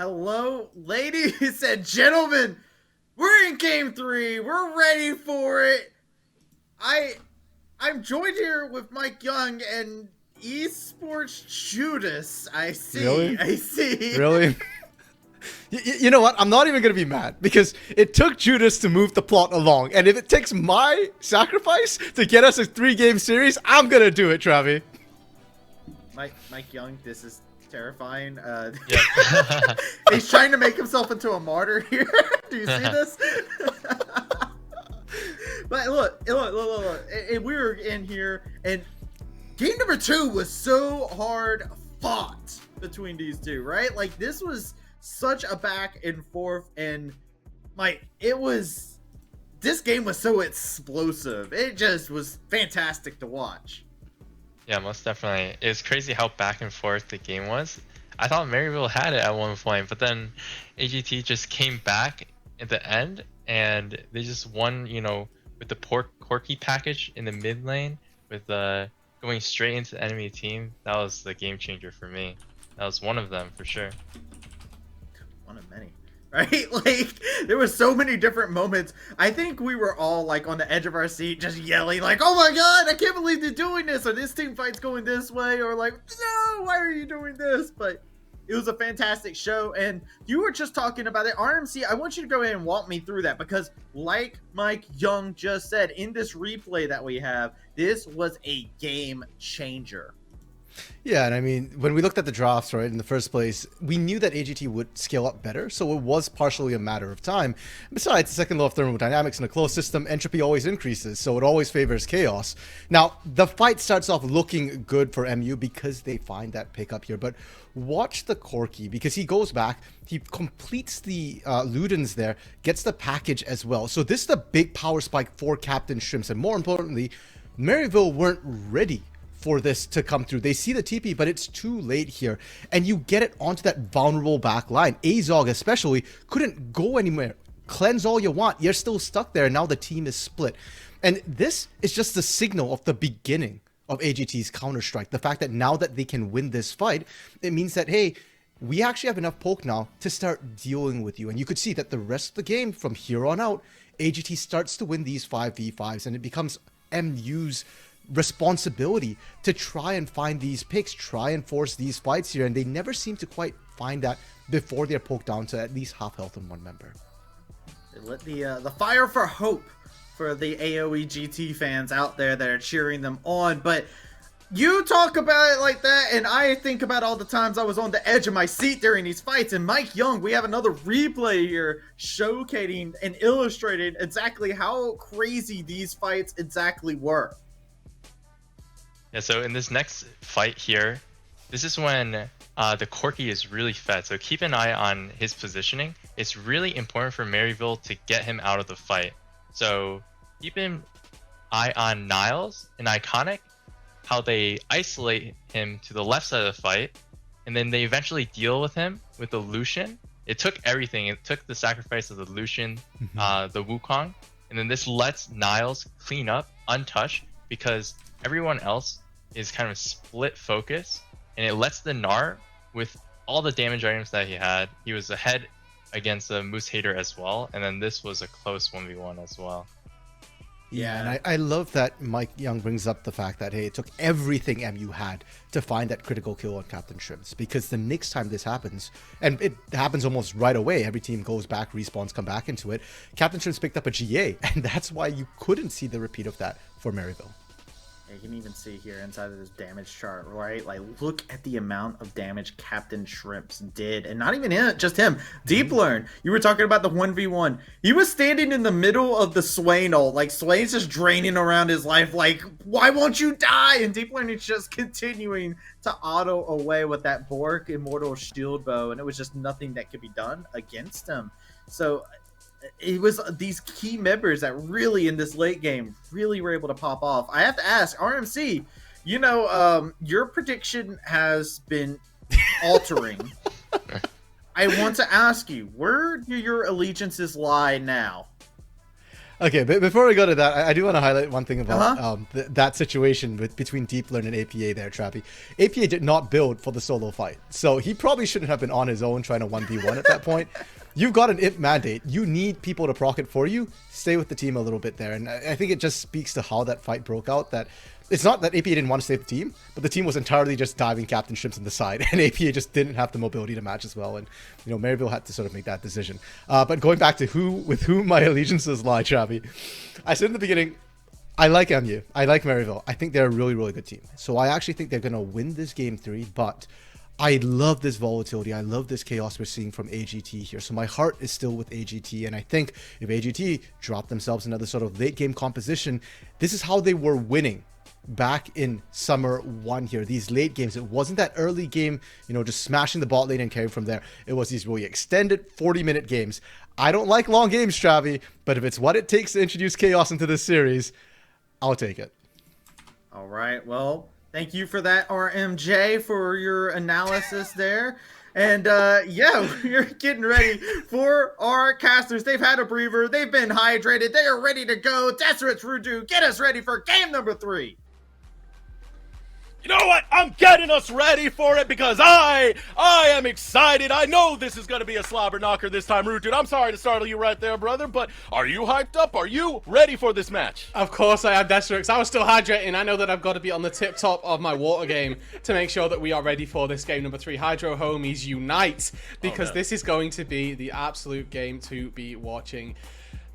Hello, ladies and gentlemen. We're in game 3. We're ready for it. I'm joined here with Mike Young and Esports Judas. I see. Really? You know what? I'm not even going to be mad because it took Judas to move the plot along. And if it takes my sacrifice to get us a 3-game series, I'm going to do it, Travi. Mike Young, this is terrifying. Yeah. He's trying to make himself into a martyr here. Do you see this? But look. And we were in here, and game number 2 was so hard fought between these two, right? Like, this was such a back and forth, and this game was so explosive. It just was fantastic to watch. Yeah, most definitely. It's crazy how back and forth the game was. I thought Maryville had it at one point, but then AGT just came back at the end, and they just won, with the Corky package in the mid lane, with going straight into the enemy team. That was the game changer for me. That was one of them, for sure. One of many. Right? Like, there were so many different moments. I think we were all, like, on the edge of our seat just yelling, like, oh my god, I can't believe they're doing this, or this team fight's going this way, or like, no, why are you doing this? But it was a fantastic show, and you were just talking about it. RMC, I want you to go ahead and walk me through that, because like Mike Young just said, in this replay that we have, this was a game changer. Yeah, and I mean, when we looked at the drafts, right, in the first place, we knew that AGT would scale up better, so it was partially a matter of time. Besides, the second law of thermodynamics in a closed system, entropy always increases, so it always favors chaos. Now, the fight starts off looking good for MU because they find that pickup here, but watch the Corky, because he goes back, he completes the Ludens there, gets the package as well. So this is the big power spike for Captain Shrimps, and more importantly, Maryville weren't ready for this to come through. They see the TP, but it's too late here. And you get it onto that vulnerable back line. Azog especially couldn't go anywhere. Cleanse all you want. You're still stuck there. Now the team is split. And this is just the signal of the beginning of AGT's Counter-Strike. The fact that now that they can win this fight, it means that, hey, we actually have enough poke now to start dealing with you. And you could see that the rest of the game from here on out, AGT starts to win these 5v5s, and it becomes MU's responsibility to try and find these picks, try and force these fights here, and they never seem to quite find that before they're poked down to at least half health in one member. They lit the fire for hope for the AOE GT fans out there that are cheering them on. But you talk about it like that, and I think about all the times I was on the edge of my seat during these fights. And Mike Young, we have another replay here showcasing and illustrating exactly how crazy these fights exactly were. Yeah, so in this next fight here, this is when the Corky is really fed. So keep an eye on his positioning. It's really important for Maryville to get him out of the fight. So keep an eye on Niles and Iconic, how they isolate him to the left side of the fight, and then they eventually deal with him with the Lucian. It took everything. It took the sacrifice of the Lucian, the Wukong, and then this lets Niles clean up untouched because everyone else is kind of split focus, and it lets the Gnar, with all the damage items that he had, he was ahead against the Moose Hater as well, and then this was a close 1v1 as well. Yeah, and I love that Mike Young brings up the fact that, hey, it took everything MU had to find that critical kill on Captain Shrimps, because the next time this happens, and it happens almost right away, every team goes back, respawns, come back into it, Captain Shrimps picked up a GA, and that's why you couldn't see the repeat of that for Maryville. You can even see here inside of this damage chart, right? Like, look at the amount of damage Captain Shrimps did. And not even just him. Deep Learn, you were talking about the 1v1. He was standing in the middle of the Swain ult. Like, Swain's just draining around his life. Like, why won't you die? And Deep Learn is just continuing to auto away with that Bork Immortal Shield Bow. And it was just nothing that could be done against him. So it was these key members that really in this late game really were able to pop off. I have to ask, RMC, your prediction has been altering. I want to ask you, where do your allegiances lie now? Okay, but before we go to that, I do want to highlight one thing about Uh-huh. that situation between Deep Learn and APA there, Trappy. APA did not build for the solo fight, so he probably shouldn't have been on his own trying to 1v1 at that point. You've got an imp mandate. You need people to proc it for you. Stay with the team a little bit there. And I think it just speaks to how that fight broke out, that it's not that APA didn't want to save the team, but the team was entirely just diving Captain Shrimps in the side, and APA just didn't have the mobility to match as well. And, you know, Maryville had to sort of make that decision. But going back to with whom my allegiances lie, Travi, I said in the beginning, I like MU. I like Maryville. I think they're a really, really good team. So I actually think they're going to win this game 3, but I love this volatility. I love this chaos we're seeing from AGT here. So my heart is still with AGT. And I think if AGT drop themselves another sort of late game composition, this is how they were winning back in summer 1 here. These late games, it wasn't that early game, you know, just smashing the bot lane and carrying from there. It was these really extended 40-minute games. I don't like long games, Travi, but if it's what it takes to introduce chaos into this series, I'll take it. All right. Well, thank you for that, RMJ, for your analysis there. And yeah, we're getting ready for our casters. They've had a breather. They've been hydrated. They are ready to go. Deseret Rudu, get us ready for game number 3. You know what? I'm getting us ready for it because I am excited. I know this is going to be a slobber knocker this time, Root Dude. I'm sorry to startle you right there, brother, but are you hyped up? Are you ready for this match? Of course I am, Desrix. I was still hydrating. I know that I've got to be on the tip top of my water game to make sure that we are ready for this game number 3. Hydro homies unite, because this is going to be the absolute game to be watching.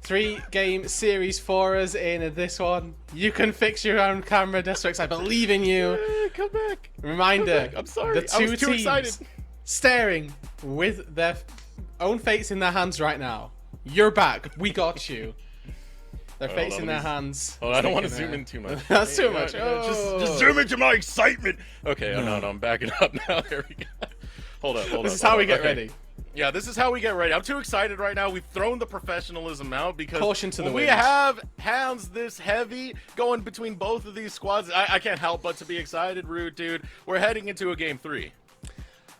3-game series for us in this one. You can fix your own camera, Destrix. I believe in you. Come back. Reminder, Come back. I'm sorry. the two I was too teams excited. staring with their own fates in their hands right now. You're back. We got you. Their fates in their hands. Oh, I don't want to zoom in too much. That's too much. Just zoom into my excitement. Okay, no, I'm backing up now. There we go. Hold up. This is how we get ready. Yeah, this is how we get ready. I'm too excited right now. We've thrown the professionalism out because Caution to the when we wind. have hands this heavy going between both of these squads, I can't help but to be excited, Rude Dude. We're heading into a game 3.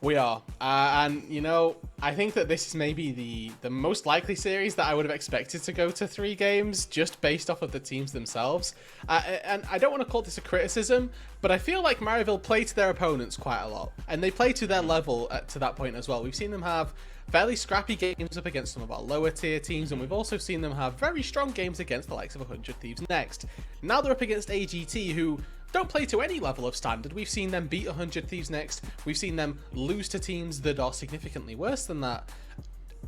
We are. And, you know, I think that this is maybe the most likely series that I would have expected to go to 3 games just based off of the teams themselves. And I don't want to call this a criticism, but I feel like Maryville play to their opponents quite a lot. And they play to their level to that point as well. We've seen them have fairly scrappy games up against some of our lower tier teams, and we've also seen them have very strong games against the likes of 100 Thieves Next. Now they're up against AGT, who don't play to any level of standard. We've seen them beat 100 Thieves Next. We've seen them lose to teams that are significantly worse than that.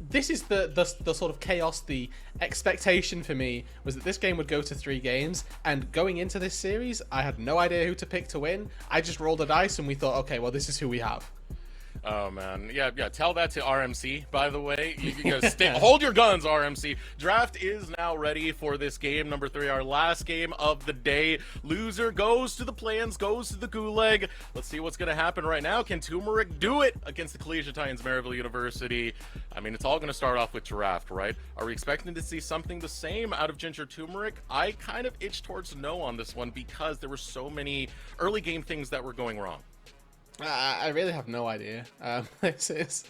This is the sort of chaos. The expectation for me was that this game would go to 3 games, and going into this series, I had no idea who to pick to win. I just rolled a dice and we thought, okay, well, this is who we have. Oh man, yeah. Tell that to RMC. By the way, you gotta hold your guns, RMC. Draft is now ready for this game number 3, our last game of the day. Loser goes to the plans, goes to the gulag. Let's see what's gonna happen right now. Can Turmeric do it against the Collegiate Titans, Maryville University? I mean, it's all gonna start off with draft, right? Are we expecting to see something the same out of Ginger Turmeric? I kind of itch towards no on this one because there were so many early game things that were going wrong. I really have no idea. This is,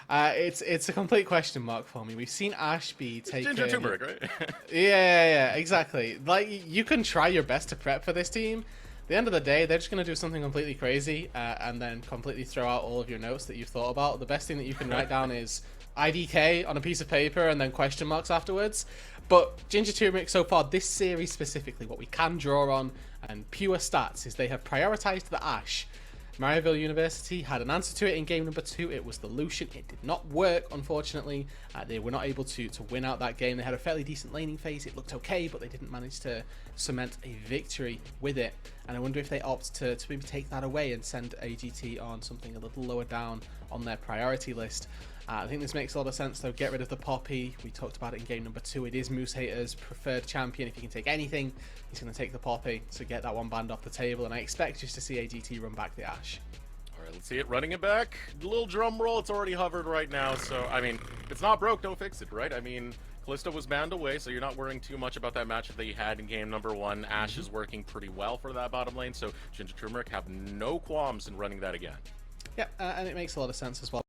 it's a complete question mark for me. We've seen Ashby take Ginger Turmeric, right? Yeah, exactly. Like, you can try your best to prep for this team. At the end of the day, they're just going to do something completely crazy and then completely throw out all of your notes that you've thought about. The best thing that you can write down is IDK on a piece of paper and then question marks afterwards. But Ginger Turmeric so far, this series specifically, what we can draw on and pure stats is they have prioritized the Ashe. Maryville University had an answer to it in game number 2. It was the Lucian. It did not work, unfortunately. They were not able to win out that game. They had a fairly decent laning phase. It looked okay, but they didn't manage to cement a victory with it. And I wonder if they opt to maybe take that away and send AGT on something a little lower down on their priority list. I think this makes a lot of sense, though. Get rid of the Poppy. We talked about it in game number 2. It is Moose Hater's preferred champion. If he can take anything, he's going to take the Poppy. So get that one banned off the table. And I expect just to see AGT run back the Ashe. All right, let's see it. Running it back. A little drum roll. It's already hovered right now. So, I mean, if it's not broke, don't fix it, right? I mean, Callisto was banned away, so you're not worrying too much about that matchup that you had in game number 1. Ashe is working pretty well for that bottom lane. So, Ginger Turmeric have no qualms in running that again. Yeah, and it makes a lot of sense as well.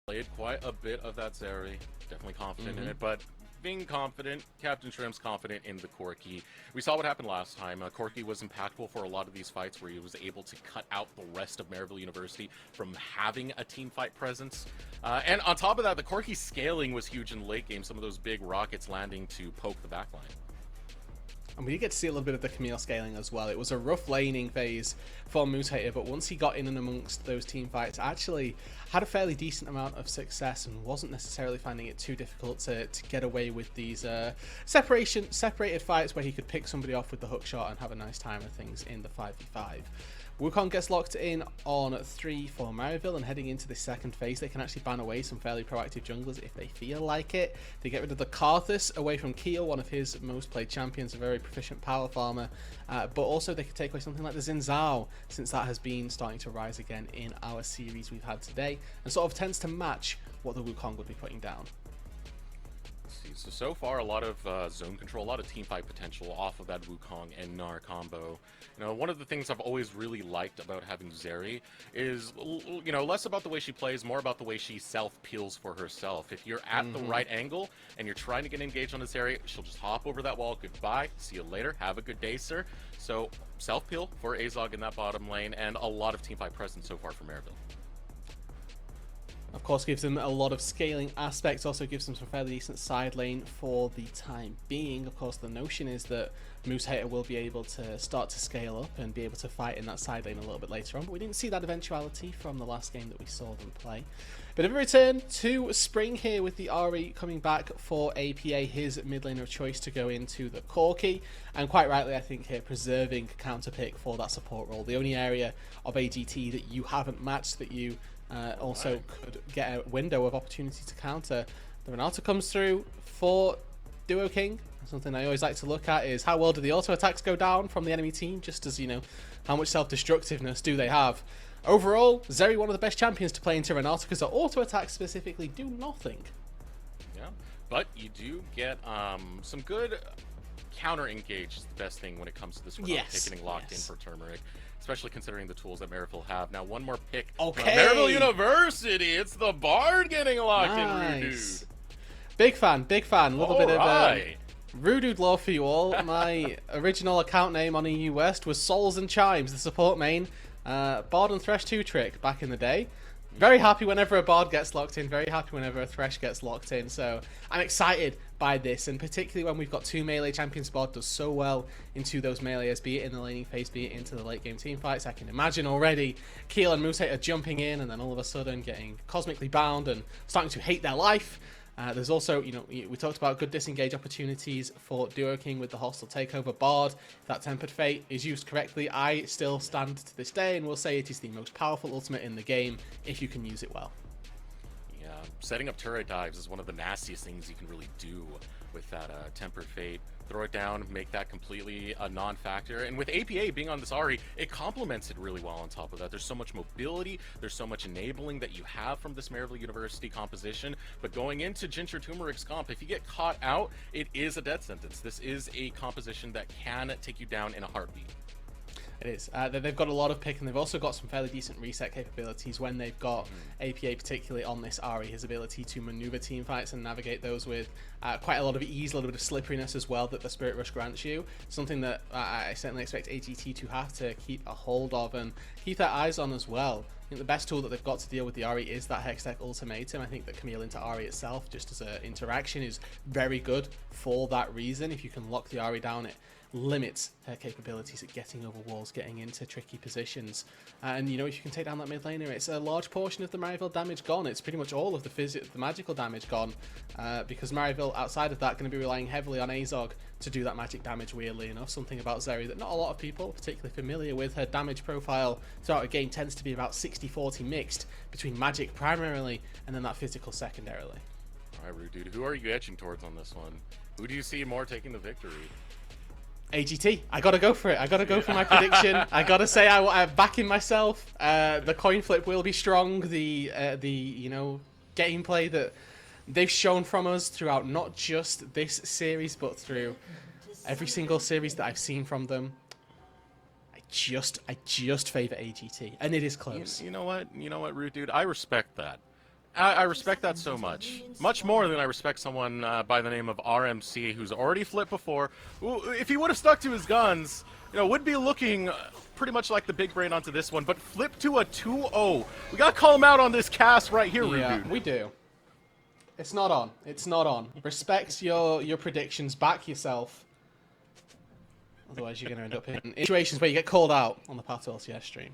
played quite a bit of that Zeri. Definitely confident in it, but being confident, Captain Shrimp's confident in the Corki. We saw what happened last time. Corki was impactful for a lot of these fights where he was able to cut out the rest of Maryville University from having a team fight presence. And on top of that, the Corki scaling was huge in the late game. Some of those big rockets landing to poke the backline. And we did get to see a little bit of the Camille scaling as well. It was a rough laning phase for Mutator, but once he got in and amongst those team fights, actually had a fairly decent amount of success and wasn't necessarily finding it too difficult to get away with these separated fights where he could pick somebody off with the hook shot and have a nice time of things in the 5v5. Wukong gets locked in on 3 for Maryville, and heading into the second phase, they can actually ban away some fairly proactive junglers if they feel like it. They get rid of the Karthus away from Keel, one of his most played champions, a very proficient power farmer, but also they could take away something like the Xin Zhao, since that has been starting to rise again in our series we've had today, and sort of tends to match what the Wukong would be putting down. So far, a lot of zone control, a lot of teamfight potential off of that Wukong and Gnar combo. You know, one of the things I've always really liked about having Zeri is, you know, less about the way she plays, more about the way she self-peels for herself. If you're at the right angle and you're trying to get engaged on this Zeri, she'll just hop over that wall. Goodbye. See you later. Have a good day, sir. So self-peel for Azog in that bottom lane, and a lot of teamfight presence so far for Maryville. Of course, gives them a lot of scaling aspects, also gives them some fairly decent side lane for the time being. Of course, the notion is that Moose Hater will be able to start to scale up and be able to fight in that side lane a little bit later on, but we didn't see that eventuality from the last game that we saw them play. Bit of a return to Spring here with the Ari coming back for APA, his mid laner of choice to go into the Corki, and quite rightly I think here preserving counter pick for that support role. The only area of AGT that you haven't matched that you also could get a window of opportunity to counter. The Renata comes through for Duo King. Something I always like to look at is how well do the auto attacks go down from the enemy team, just as, you know, how much self-destructiveness do they have. Overall, Zeri one of the best champions to play into Renata because her auto attacks specifically do nothing. Yeah, but you do get some good counter engage is the best thing when it comes to this Renata getting locked in for Turmeric. Especially considering the tools that Maryville have. Now, one more pick. Okay. Maryville University. It's the Bard getting locked in, Rudude. Big fan. A little bit of Rudude lore for you all. My original account name on EU West was Souls and Chimes, the support main. Bard and Thresh 2 trick back in the day. Very happy whenever a Bard gets locked in. Very happy whenever a Thresh gets locked in. So I'm excited by this, and particularly when we've got 2 melee champions. Bard does so well into those melees, be it in the laning phase, be it into the late game team fights. I can imagine already Keel and Moose are jumping in and then all of a sudden getting cosmically bound and starting to hate their life. There's also, you know, we talked about good disengage opportunities for Duo King with the hostile takeover Bard. If that Tempered Fate is used correctly, I still stand to this day and will say it is the most powerful ultimate in the game if you can use it well. Yeah, setting up turret dives is one of the nastiest things you can really do with that Tempered Fate. Throw it down, make that completely a non-factor. And with APA being on this Ari, it complements it really well on top of that. There's so much mobility, there's so much enabling that you have from this Maryville University composition. But going into Ginger Turmeric's comp, if you get caught out, it is a death sentence. This is a composition that can take you down in a heartbeat. It is. They've got a lot of pick, and they've also got some fairly decent reset capabilities when they've got APA, particularly on this Ari, his ability to maneuver team fights and navigate those with quite a lot of ease, a little bit of slipperiness as well that the Spirit Rush grants you. Something that I certainly expect AGT to have to keep a hold of and keep their eyes on as well. I think the best tool that they've got to deal with the Ari is that Hextech Ultimatum. I think that Camille into Ari itself, just as an interaction, is very good for that reason. If you can lock the Ari down, it limits her capabilities at getting over walls, getting into tricky positions. And you know, if you can take down that mid laner, it's a large portion of the Maryville damage gone. It's pretty much all of the magical damage gone, because Maryville, outside of that, going to be relying heavily on Azog to do that magic damage, weirdly enough. Something about Zeri that not a lot of people are particularly familiar with. Her damage profile throughout a game tends to be about 60-40 mixed between magic primarily and then that physical secondarily. All right, Rude, who are you edging towards on this one? Who do you see more taking the victory? AGT. I gotta go for it. I gotta go for my prediction. I gotta say I'm backing myself. The coin flip will be strong. The you know, gameplay that they've shown from us throughout not just this series but through every single series that I've seen from them. I just favor AGT, and it is close. You know what, Rude Dude, I respect that. I respect that so much. Much more than I respect someone by the name of RMC, who's already flipped before. Who, if he would have stuck to his guns, would be looking pretty much like the big brain onto this one, but flip to a 2-0. We gotta call him out on this cast right here, Yeah, Rude. we do. It's not on. It's not on. Respect your predictions. Back yourself. Otherwise, you're going to end up in situations where you get called out on the Path to LCS stream.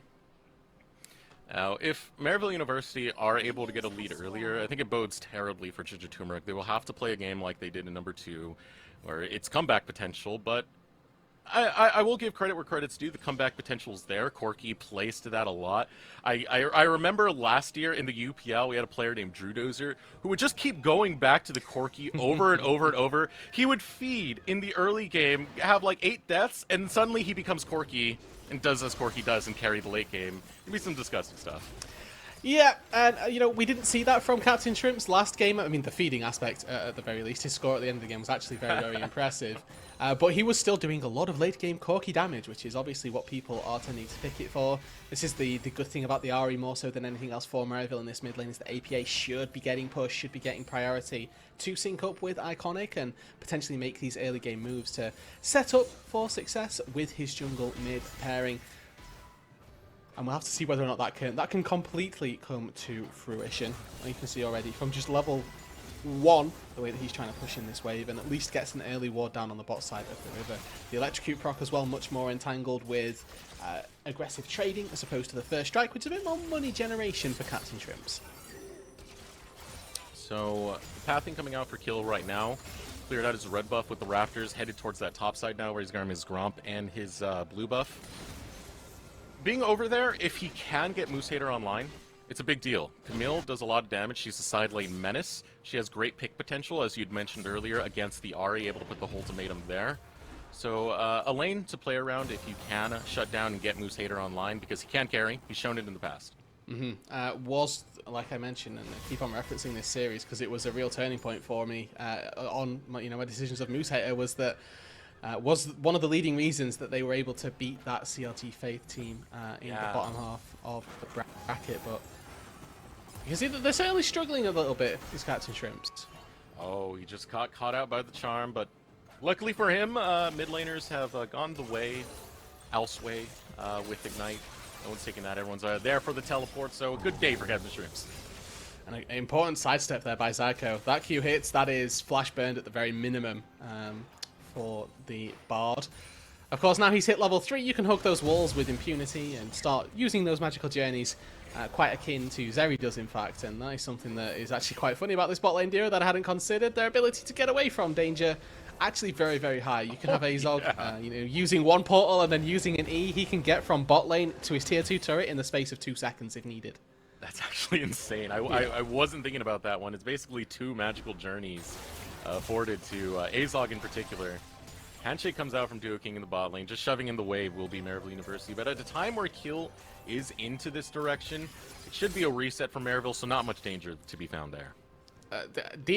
Now, if Maryville University are able to get a lead earlier, I think it bodes terribly for Turmeric. They will have to play a game like they did in number 2, where it's comeback potential, but I will give credit where credit's due. The comeback potential's there. Corky plays to that a lot. I remember last year in the UPL, we had a player named Drew Dozer who would just keep going back to the Corky over and over and over. He would feed in the early game, have like 8 deaths, and suddenly he becomes Corky and does as Corky does and carry the late game. It'd be some disgusting stuff. Yeah, and we didn't see that from Captain Shrimp's last game. I mean, the feeding aspect, at the very least, his score at the end of the game was actually very, very impressive. But he was still doing a lot of late game Corky damage, which is obviously what people are tending to pick it for. This is the good thing about the RE more so than anything else for Maryville in this mid lane, is that APA should be getting pushed, should be getting priority to sync up with Iconic and potentially make these early game moves to set up for success with his jungle mid pairing. And we'll have to see whether or not that can completely come to fruition. And you can see already from just level 1, the way that he's trying to push in this wave, and at least gets an early ward down on the bot side of the river. The electrocute proc as well, much more entangled with aggressive trading as opposed to the first strike, which is a bit more money generation for Captain Shrimps. So, pathing coming out for kill right now. Cleared out his red buff with the Raptors, headed towards that top side now where he's got his Gromp and his blue buff. Being over there, if he can get Moose Hater online, it's a big deal. Camille does a lot of damage. She's a side lane menace. She has great pick potential, as you'd mentioned earlier, against the Ahri, able to put the ultimatum there. So a lane to play around if you can shut down and get Moose Hater online, because he can carry. He's shown it in the past. Was, like I mentioned, and I keep on referencing this series because it was a real turning point for me on my decisions of Moose Hater, was that was one of the leading reasons that they were able to beat that CLT Faith team in the bottom half of the bracket. But you can see that they're certainly struggling a little bit, these Captain Shrimps. Oh, he just got caught out by the charm, but luckily for him, mid laners have gone the way, elseway with Ignite. No one's taking that. Everyone's there for the teleport, so a good day for Captain Shrimps. And an important sidestep there by Zyko. That Q hits, that is flash burned at the very minimum for the Bard. Of course, now he's hit level 3, you can hug those walls with impunity and start using those magical journeys, quite akin to Zeri does, in fact. And that is something that is actually quite funny about this bot lane duo that I hadn't considered. Their ability to get away from danger, actually very, very high. You can have Azog using one portal and then using an E. He can get from bot lane to his tier 2 turret in the space of 2 seconds if needed. That's actually insane. I wasn't thinking about that one. It's basically 2 magical journeys afforded to Azog in particular. Handshake comes out from Duo King in the bot lane. Just shoving in the wave will be Maryville University. But at a time where kill is into this direction, it should be a reset for Maryville, so not much danger to be found there.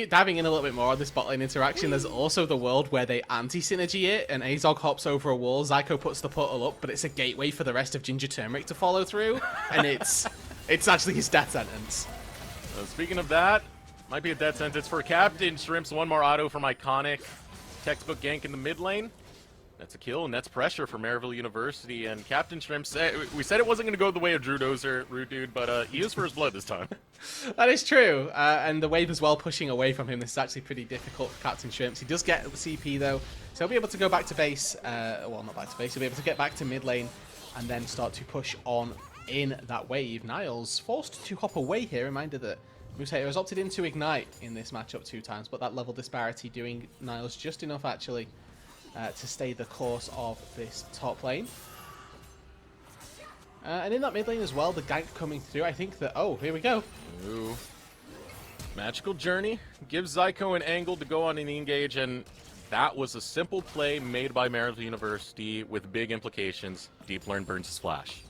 Diving in a little bit more on this bot lane interaction, there's also the world where they anti-synergy it, and Azog hops over a wall, Zyko puts the portal up, but it's a gateway for the rest of Ginger Turmeric to follow through, and it's actually his death sentence. So speaking of that, might be a death sentence for Captain Shrimps. One more auto from Iconic. Textbook gank in the mid lane. That's a kill, and that's pressure for Maryville University. And Captain Shrimps, we said it wasn't going to go the way of Drew Dozer, rude dude, but he is for his blood this time. That is true, and the wave as well pushing away from him. This is actually pretty difficult for Captain Shrimps. He does get CP though, so he'll be able to go back to base, well, not back to base, he'll be able to get back to mid lane and then start to push on in that wave. Niles forced to hop away here. Reminder that Moose Hater has opted into Ignite in this matchup 2 times, but that level disparity doing Niles just enough actually to stay the course of this top lane. And in that mid lane as well, the gank coming through, I think that, oh, here we go. Ooh. Magical Journey gives Zyko an angle to go on an engage, and that was a simple play made by Maryville University with big implications. Deep Learn burns his flash.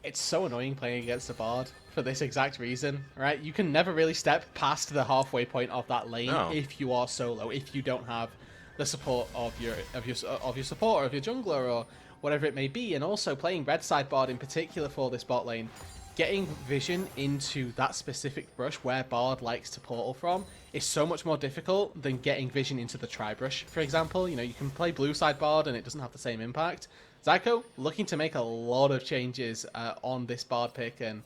It's so annoying playing against a Bard for this exact reason, right? You can never really step past the halfway point of that lane if you are solo, if you don't have the support of your support or of your jungler or whatever it may be. And also playing red side Bard in particular for this bot lane getting vision into that specific brush where Bard likes to portal from is so much more difficult than getting vision into the tri-brush, for example. You know, you can play blue side Bard and it doesn't have the same impact. Zyko looking to make a lot of changes on this Bard pick, and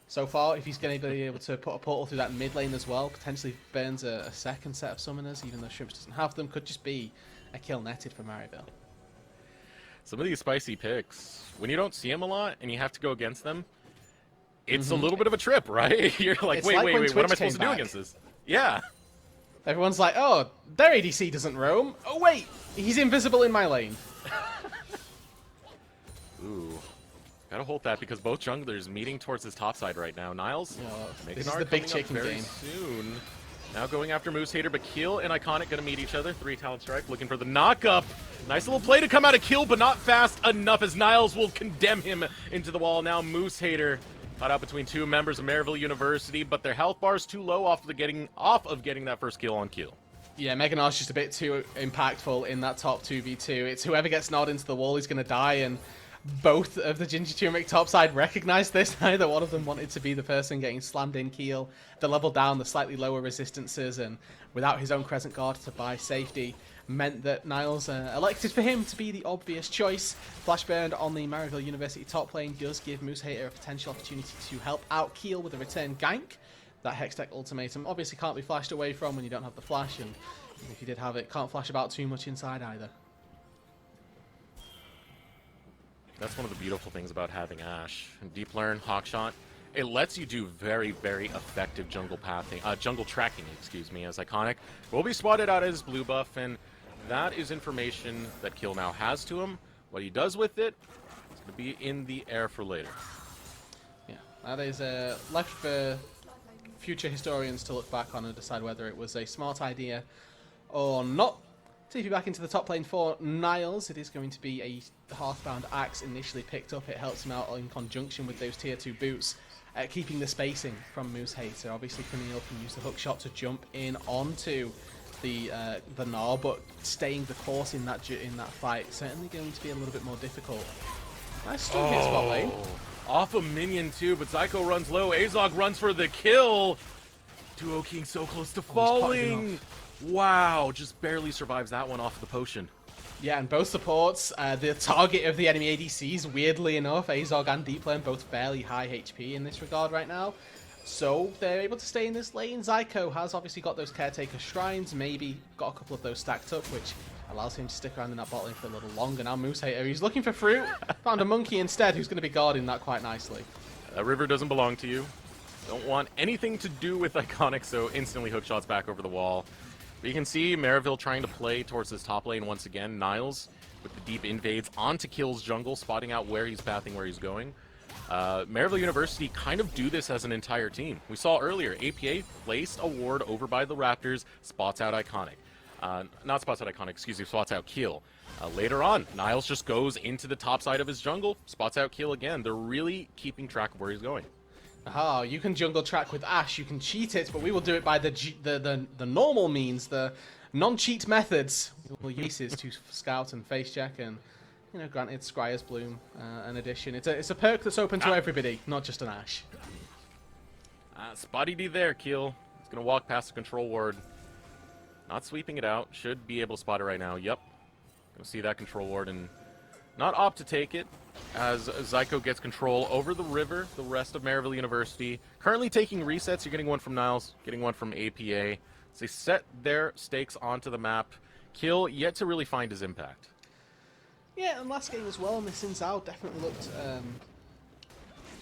so far, if he's going to be able to put a portal through that mid lane as well, potentially burns a second set of summoners, even though Shrimps doesn't have them, could just be a kill netted for Maryville. Some of these spicy picks, when you don't see them a lot and you have to go against them, it's a little bit of a trip, right? You're like, It's wait, like wait, when wait, what am I Twitch supposed to came do back. against this? Yeah. Everyone's like, oh, their ADC doesn't roam. Oh, wait, he's invisible in my lane. Ooh. Gotta hold that because both junglers meeting towards his top side right now. Niles, This is the big chicken very game. soon. Now going after Moose Hater, but Kill and Iconic gonna meet each other. 3 talent strike, looking for the knock-up. Nice little play to come out of Kill, but not fast enough as Niles will condemn him into the wall. Now Moose Hater caught out between 2 members of Maryville University, but their health bar is too low off of getting that first kill on Kill. Yeah, Meganar's just a bit too impactful in that top 2v2. It's whoever gets gnawed into the wall is going to die, and both of the Ginger Turmeric topside recognized this. Neither one of them wanted to be the person getting slammed in Keel. The level down, the slightly lower resistances, and without his own Crescent Guard to buy safety, meant that Niles elected for him to be the obvious choice. Flash burned on the Maryville University top lane does give Moose Hater a potential opportunity to help out Keel with a return gank. That Hextech ultimatum obviously can't be flashed away from when you don't have the flash, and if you did have it, can't flash about too much inside either. That's one of the beautiful things about having Ashe. Deep Learn, Hawkshot, it lets you do very, very effective jungle pathing, jungle tracking, excuse me, as Iconic will be spotted out as blue buff, and that is information that Kill now has to him. What he does with it is going to be in the air for later. Yeah, that is left for future historians to look back on and decide whether it was a smart idea or not. TP back into the top lane for Niles. It is going to be a Hearthbound Axe initially picked up. It helps him out in conjunction with those tier 2 boots, keeping the spacing from Moose Hater. Obviously coming up and use the hook shot to jump in onto the Gnar, but staying the course in that fight certainly going to be a little bit more difficult. Nice stun hit spot lane. Off a minion too, but Zyko runs low. Azog runs for the kill. Duo King so close to falling. Wow, just barely survives that one off of the potion. Yeah, and both supports, the target of the enemy ADCs, weirdly enough, Azog and Deep Learn both fairly high HP in this regard right now. So they're able to stay in this lane. Zyko has obviously got those Caretaker Shrines, maybe got a couple of those stacked up, which allows him to stick around in that bot lane for a little longer. Now Moose Hater, he's looking for fruit, found a monkey instead who's going to be guarding that quite nicely. That river doesn't belong to you. Don't want anything to do with Iconic, so instantly hook shots back over the wall. But you can see Maryville trying to play towards his top lane once again. Niles with the deep invades onto Kill's jungle, spotting out where he's pathing, where he's going. Maryville University kind of do this as an entire team. We saw earlier, APA placed a ward over by the Raptors, spots out Iconic. Not spots out Iconic, excuse me, spots out Kill. Later on, Niles just goes into the top side of his jungle, spots out Kill again. They're really keeping track of where he's going. Aha, you can jungle track with Ashe, you can cheat it, but we will do it by the normal means, the non-cheat methods. We'll use this to scout and face check, and, you know, granted, Scryer's Bloom, an addition. It's a perk that's open to everybody, not just an Ashe. Spotty D there, Kill. He's going to walk past the control ward. Not sweeping it out. Should be able to spot it right now. Yep. Going to see that control ward and not opt to take it, as Zyko gets control over the river, the rest of Maryville University. Currently taking resets. You're getting one from Niles, getting one from APA. So they set their stakes onto the map. Kill yet to really find his impact. Yeah, and last game as well, and the Sin Zhao definitely looked,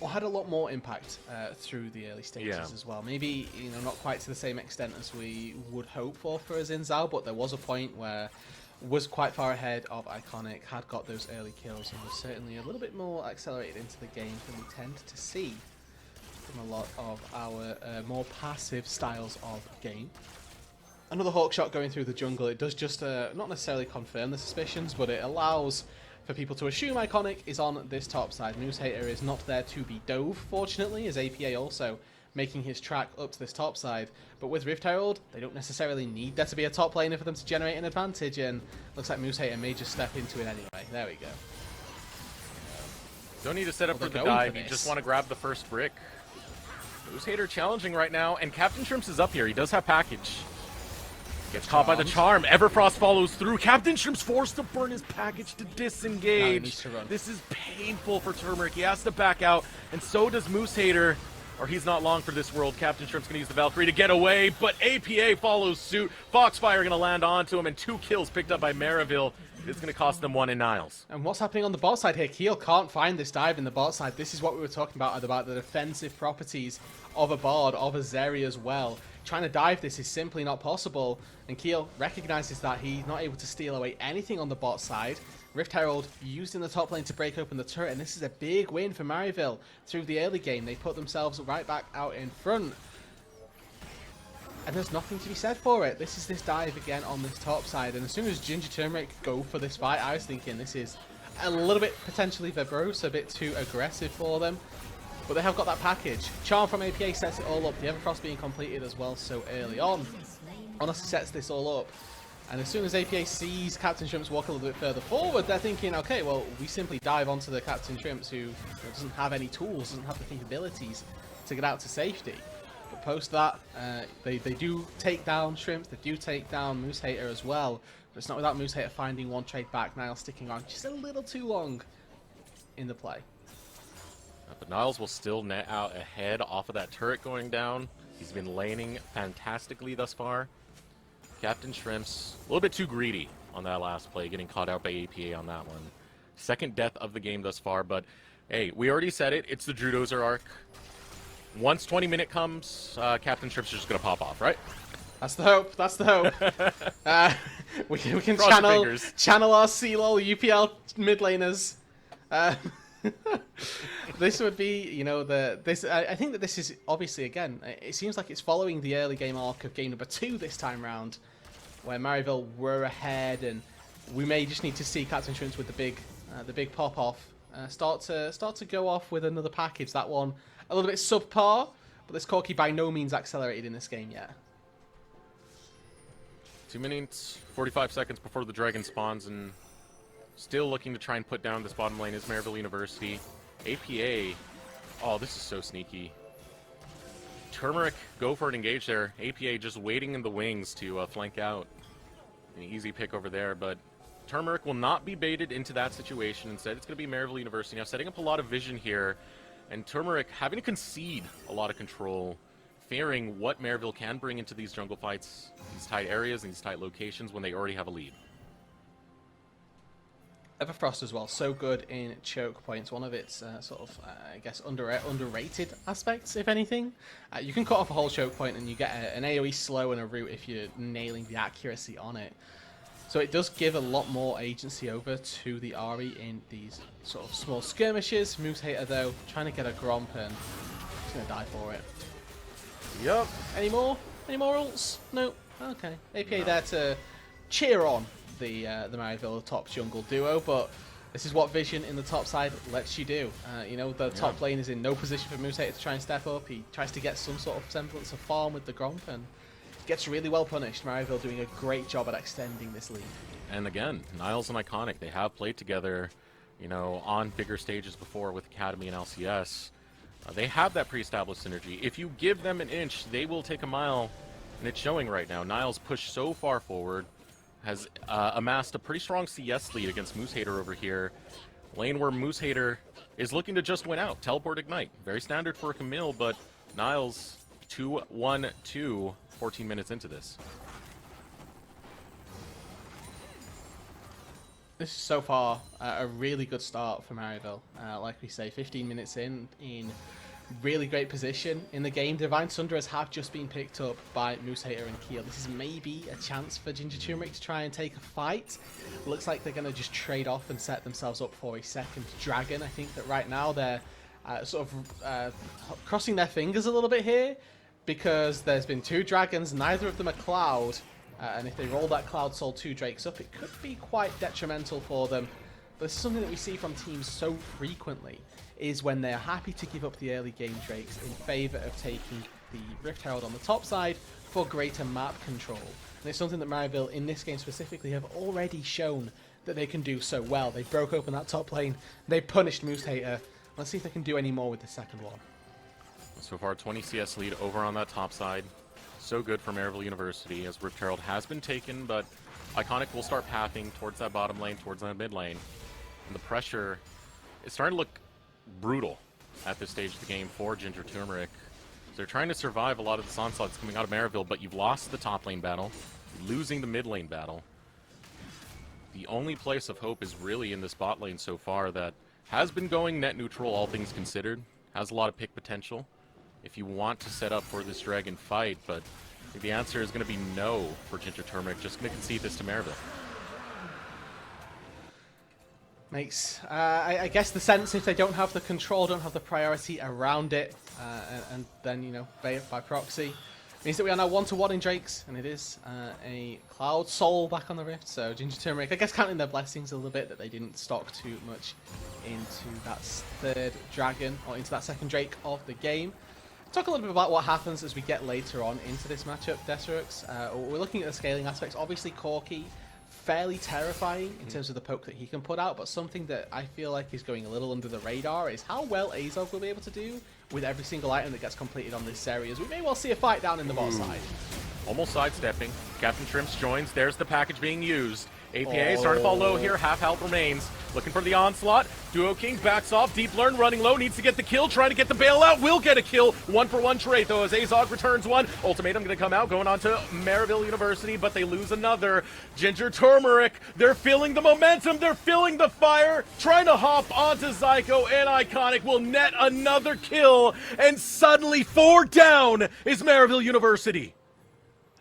or had a lot more impact through the early stages as well. Maybe, you know, not quite to the same extent as we would hope for a Sin Zhao, but there was a point where was quite far ahead of Iconic, had got those early kills, and was certainly a little bit more accelerated into the game than we tend to see from a lot of our more passive styles of game. Another hawk shot going through the jungle. It does just not necessarily confirm the suspicions, but it allows for people to assume Iconic is on this top side. Moose Hater is not there to be dove, fortunately, as APA also making his track up to this top side. But with Rift Herald, they don't necessarily need there to be a top laner for them to generate an advantage, and looks like Moose Hater may just step into it anyway. There we go. Don't need to set up Well, for they're the going dive. for You this. just want to grab the first brick. Moose Hater challenging right now, and Captain Shrimps is up here. He does have package. Gets caught by the charm. Everfrost follows through. Captain Shrimp's forced to burn his package to Now he disengage. needs to run. This is painful for Turmeric. He has to back out, and so does Moose Hater. Or he's not long for this world. Captain Shrimp's going to use the Valkyrie to get away, but APA follows suit. Foxfire going to land onto him, and 2 kills picked up by Maryville. It's going to cost them 1 in Niles. And what's happening on the bot side here? Keel can't find this dive in the bot side. This is what we were talking about the defensive properties of a Bard, of a Zeri as well. Trying to dive this is simply not possible. And Keel recognizes that he's not able to steal away anything on the bot side. Rift Herald used in the top lane to break open the turret, and this is a big win for Maryville through the early game. They put themselves right back out in front. And there's nothing to be said for it. This is this dive again on this top side. And as soon as Ginger Turmeric go for this fight, I was thinking this is a little bit potentially verbose, a bit too aggressive for them. But they have got that package. Charm from APA sets it all up. The Everfrost being completed as well so early on. Honestly sets this all up. And as soon as APA sees Captain Shrimps walk a little bit further forward, they're thinking, okay, well, we simply dive onto the Captain Shrimps who doesn't have any tools, doesn't have the capabilities to get out to safety. But post that, they do take down Shrimps, they do take down Moose Hater as well. But it's not without Moose Hater finding one trade back, Niles sticking on just a little too long in the play. But Niles will still net out ahead off of that turret going down. He's been laning fantastically thus far. Captain Shrimps, a little bit too greedy on that last play, getting caught out by APA on that one. Second death of the game thus far, but hey, we already said it. It's the Drudozer arc. Once 20-minute comes, Captain Shrimps is just going to pop off, right? That's the hope. That's the hope. We can Cross your fingers. channel our CLOL UPL mid laners. This would be, you know, I think that this is obviously, again, it seems like it's following the early game arc of game number 2 this time round, where Maryville were ahead, and we may just need to see Captain Shrimps with the big pop off start to go off with another package. That one a little bit subpar, but this Corki by no means accelerated in this game yet. 2 minutes, 45 seconds before the dragon spawns, and still looking to try and put down this bottom lane is Maryville University. APA, oh, this is so sneaky. Turmeric, go for it, engage there. APA just waiting in the wings to flank out. An easy pick over there, but Turmeric will not be baited into that situation. Instead, it's going to be Maryville University now setting up a lot of vision here, and Turmeric having to concede a lot of control, fearing what Maryville can bring into these jungle fights, these tight areas, and these tight locations when they already have a lead. Everfrost as well, so good in choke points. One of its I guess, underrated aspects, if anything. You can cut off a whole choke point and you get an AOE slow and a root if you're nailing the accuracy on it. So it does give a lot more agency over to the Ahri in these sort of small skirmishes. Moose Hater, though, trying to get a Gromp and he's going to die for it. Yep. Any more? Any more ults? No. Okay. APA there to cheer on the Maryville top jungle duo, but this is what Vision in the top side lets you do. You know, the top lane is in no position for Moose Hater to try and step up. He tries to get some sort of semblance of farm with the Gromp and gets really well punished. Maryville doing a great job at extending this lead. And again, Niles and Iconic, they have played together, you know, on bigger stages before with Academy and LCS. They have that pre-established synergy. If you give them an inch, they will take a mile, and it's showing right now. Niles pushed so far forward, has amassed a pretty strong CS lead against Moose Hater over here. Lane where Moose Hater is looking to just win out. Teleport Ignite. Very standard for a Camille, but Niles 2-1-2, 14 minutes into this. This is so far a really good start for Maryville. Like we say, 15 minutes in really great position in the game. Divine Sunderas have just been picked up by Moose Hater and Keel. This is maybe a chance for Ginger Turmeric to try and take a fight. Looks like they're going to just trade off and set themselves up for a second dragon. I think that right now they're sort of crossing their fingers a little bit here, because there's been 2 dragons, neither of them are Cloud. And if they roll that Cloud Soul 2 Drakes up, it could be quite detrimental for them. But this is something that we see from teams so frequently, is when they're happy to give up the early game Drakes in favour of taking the Rift Herald on the top side for greater map control. And it's something that Maryville, in this game specifically, have already shown that they can do so well. They broke open that top lane, they punished Moose Hater, Let's see if they can do any more with the second one. So far, 20 CS lead over on that top side. So good for Maryville University, as Rift Herald has been taken, but Iconic will start pathing towards that bottom lane, towards that mid lane. And the pressure is starting to look brutal at this stage of the game for Ginger Turmeric. So they're trying to survive a lot of this onslaught that's coming out of Maryville, but you've lost the top lane battle, losing the mid lane battle. The only place of hope is really in this bot lane so far that has been going net neutral, all things considered. Has a lot of pick potential if you want to set up for this dragon fight, but I think the answer is going to be no for Ginger Turmeric. Just going to concede this to Maryville. Makes, I guess, the sense if they don't have the control, don't have the priority around it, and then, you know, bait it by proxy, means that we are now 1-1 in Drakes, and it is a Cloud Soul back on the Rift. So Ginger Turmeric, I guess, counting their blessings a little bit that they didn't stock too much into that third dragon, or into that second Drake of the game. Talk a little bit about what happens as we get later on into this matchup, Deserux. We're looking at the scaling aspects. Obviously, Corki, fairly terrifying in terms of the poke that he can put out, but something that I feel like is going a little under the radar is how well Azog will be able to do with every single item that gets completed on this series. We may well see a fight down in the bot side. Almost sidestepping. Captain Shrimps joins. There's the package being used. APA starting to fall low here. Half health remains. Looking for the onslaught. Duo King backs off. Deep Learn running low. Needs to get the kill. Trying to get the bailout. Will get a kill. 1-for-1 trade though as Azog returns one. Ultimatum going to come out. Going on to Maryville University, but they lose another. Ginger Turmeric. They're feeling the momentum. They're feeling the fire. Trying to hop onto Zyko, and Iconic will net another kill. And suddenly 4 down is Maryville University.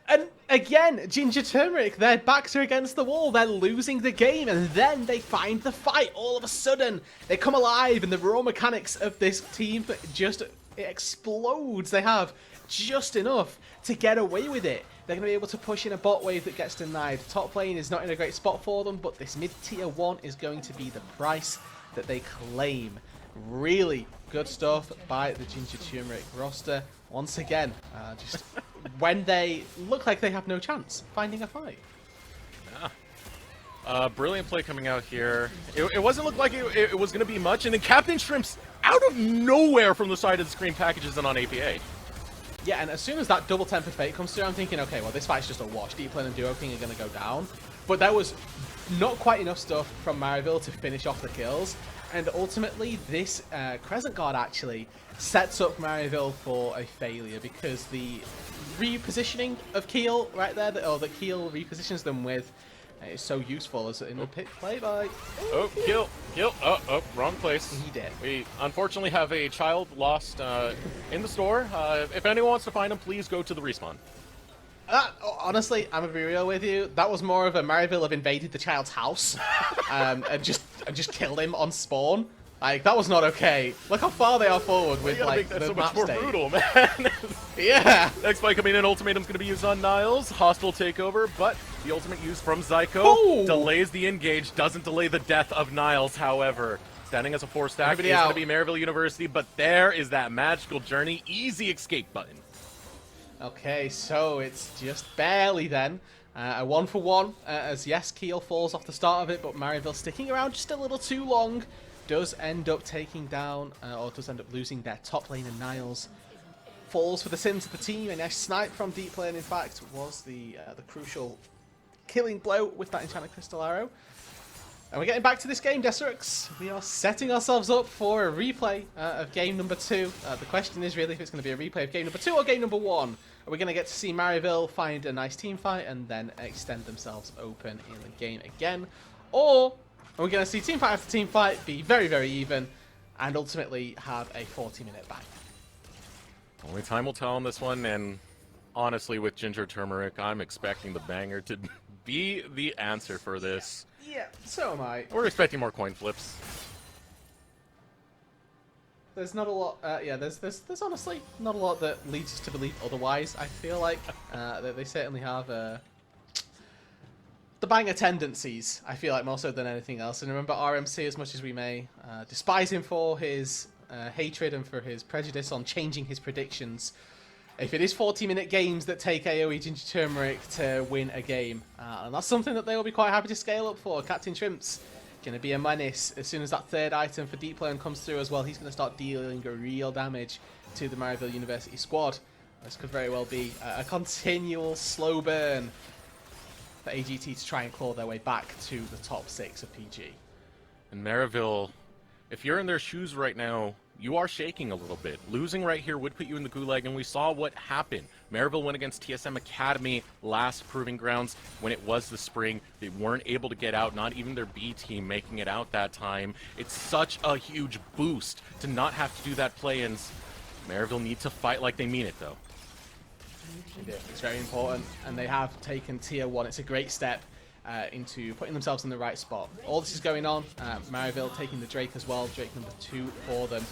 And again, Ginger Turmeric, their backs are against the wall, they're losing the game, and then they find the fight. All of a sudden, they come alive, and the raw mechanics of this team just explodes. They have just enough to get away with it. They're going to be able to push in a bot wave that gets denied. Top lane is not in a great spot for them, but this mid-tier 1 is going to be the price that they claim. Really good stuff by the Ginger Turmeric roster. Once again, just when they look like they have no chance finding a fight. Yeah. Brilliant play coming out here. It wasn't look like it was going to be much, and then Captain Shrimps out of nowhere from the side of the screen packages in on APA. Yeah, and as soon as that double tempered fate comes through, I'm thinking, okay, well, this fight's just a wash. Deep Lane and Duo King are going to go down. But there was not quite enough stuff from Maryville to finish off the kills. And ultimately, this Crescent Guard actually sets up Maryville for a failure because the repositioning of Keel right there, or that Keel repositions them with, is so useful as in the pick play by... Oh, kill. Oh, wrong place. He did. We unfortunately have a child lost in the store. If anyone wants to find him, please go to the respawn. Honestly, I'm gonna be real with you. That was more of a Maryville have invaded the child's house and just killed him on spawn. Like, that was not okay. Look how far they are forward with like that's the so map much more state. brutal, man. Yeah. Next fight coming in, Ultimatum's going to be used on Niles. Hostile takeover, but the ultimate used from Zyko Oh! delays the engage, doesn't delay the death of Niles, however. Standing as a 4-stack is going to be Maryville University, but there is that magical journey, easy escape button. Okay, so it's just barely then. A 1-for-1, as yes, Keel falls off the start of it, but Maryville sticking around just a little too long. Does end up taking down, or does end up losing their top lane, and Niles falls for the sins of the team. A nice snipe from deep lane, in fact, was the crucial killing blow with that enchanted crystal arrow. And we're getting back to this game, Deserux. We are setting ourselves up for a replay of game number 2. The question is really if it's going to be a replay of game number 2 or game number 1. Are we going to get to see Maryville find a nice team fight and then extend themselves open in the game again? Or are we going to see team fight after team fight be very, very even and ultimately have a 40-minute bang? Only time will tell on this one, and honestly, with Ginger Turmeric, I'm expecting the banger to be the answer for this. Yeah, so am I. We're expecting more coin flips. There's not a lot. Yeah, there's honestly not a lot that leads us to believe otherwise. I feel like that they certainly have the banger tendencies. I feel like more so than anything else. And remember, RMC, as much as we may despise him for his hatred and for his prejudice on changing his predictions, if it is 40-minute games that take AOE Ginger Turmeric to win a game, and that's something that they will be quite happy to scale up for. Captain Shrimps Gonna be a menace. As soon as that third item for Deep Learn comes through as well, he's gonna start dealing real damage to the Maryville University squad. This could very well be a continual slow burn for AGT to try and claw their way back to the top 6 of PG. And Maryville, if you're in their shoes right now, you are shaking a little bit. Losing right here would put you in the gulag, and we saw what happened. Maryville went against TSM Academy last Proving Grounds when it was the spring. They weren't able to get out, not even their B team making it out that time. It's such a huge boost to not have to do that play-ins. Maryville need to fight like they mean it, though. It's very important, and they have taken tier 1. It's a great step into putting themselves in the right spot. All this is going on. Maryville taking the Drake as well. Drake number 2 for them.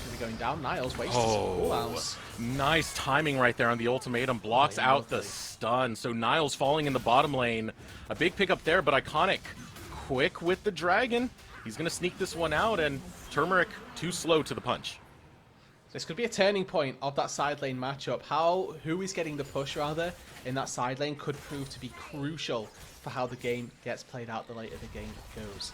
They're going down. Niles wastes cooldowns. Nice timing right there on the ultimatum. Blocks out the stun. So Niles falling in the bottom lane. A big pickup there, but Iconic quick with the dragon. He's going to sneak this one out, and Turmeric too slow to the punch. This could be a turning point of that side lane matchup. Who is getting the push, rather, in that side lane could prove to be crucial for how the game gets played out the later the game goes.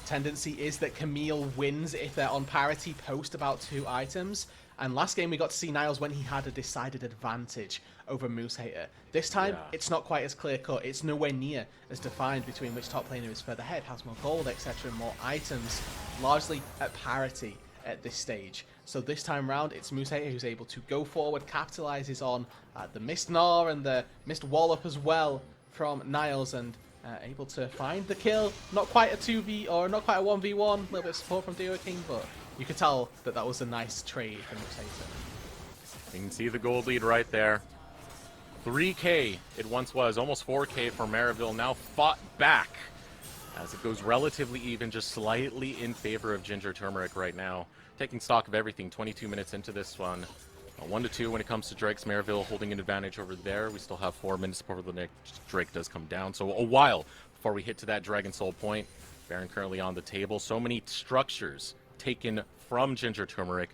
Tendency is that Camille wins if they're on parity post about 2 items. And last game we got to see Niles when he had a decided advantage over Moose Hater. This time, it's not quite as clear-cut. It's nowhere near as defined between which top laner is further ahead, has more gold, etc., more items, largely at parity at this stage. So this time round, it's Moose Hater who's able to go forward, capitalizes on the missed Gnar and the missed Wallop as well from Niles, and able to find the kill. Not quite a 2v, or not quite a 1v1, a little bit of support from Dio King, but you could tell that that was a nice trade from Moose Hater. You can see the gold lead right there. 3k it once was, almost 4k for Maryville, now fought back as it goes relatively even, just slightly in favor of Ginger Turmeric right now. Taking stock of everything, 22 minutes into this one. 1-2 when it comes to Drakes. Maryville holding an advantage over there. We still have 4 minutes before the next Drake does come down. So a while before we hit to that Dragon Soul point. Baron currently on the table. So many structures taken from Ginger Turmeric.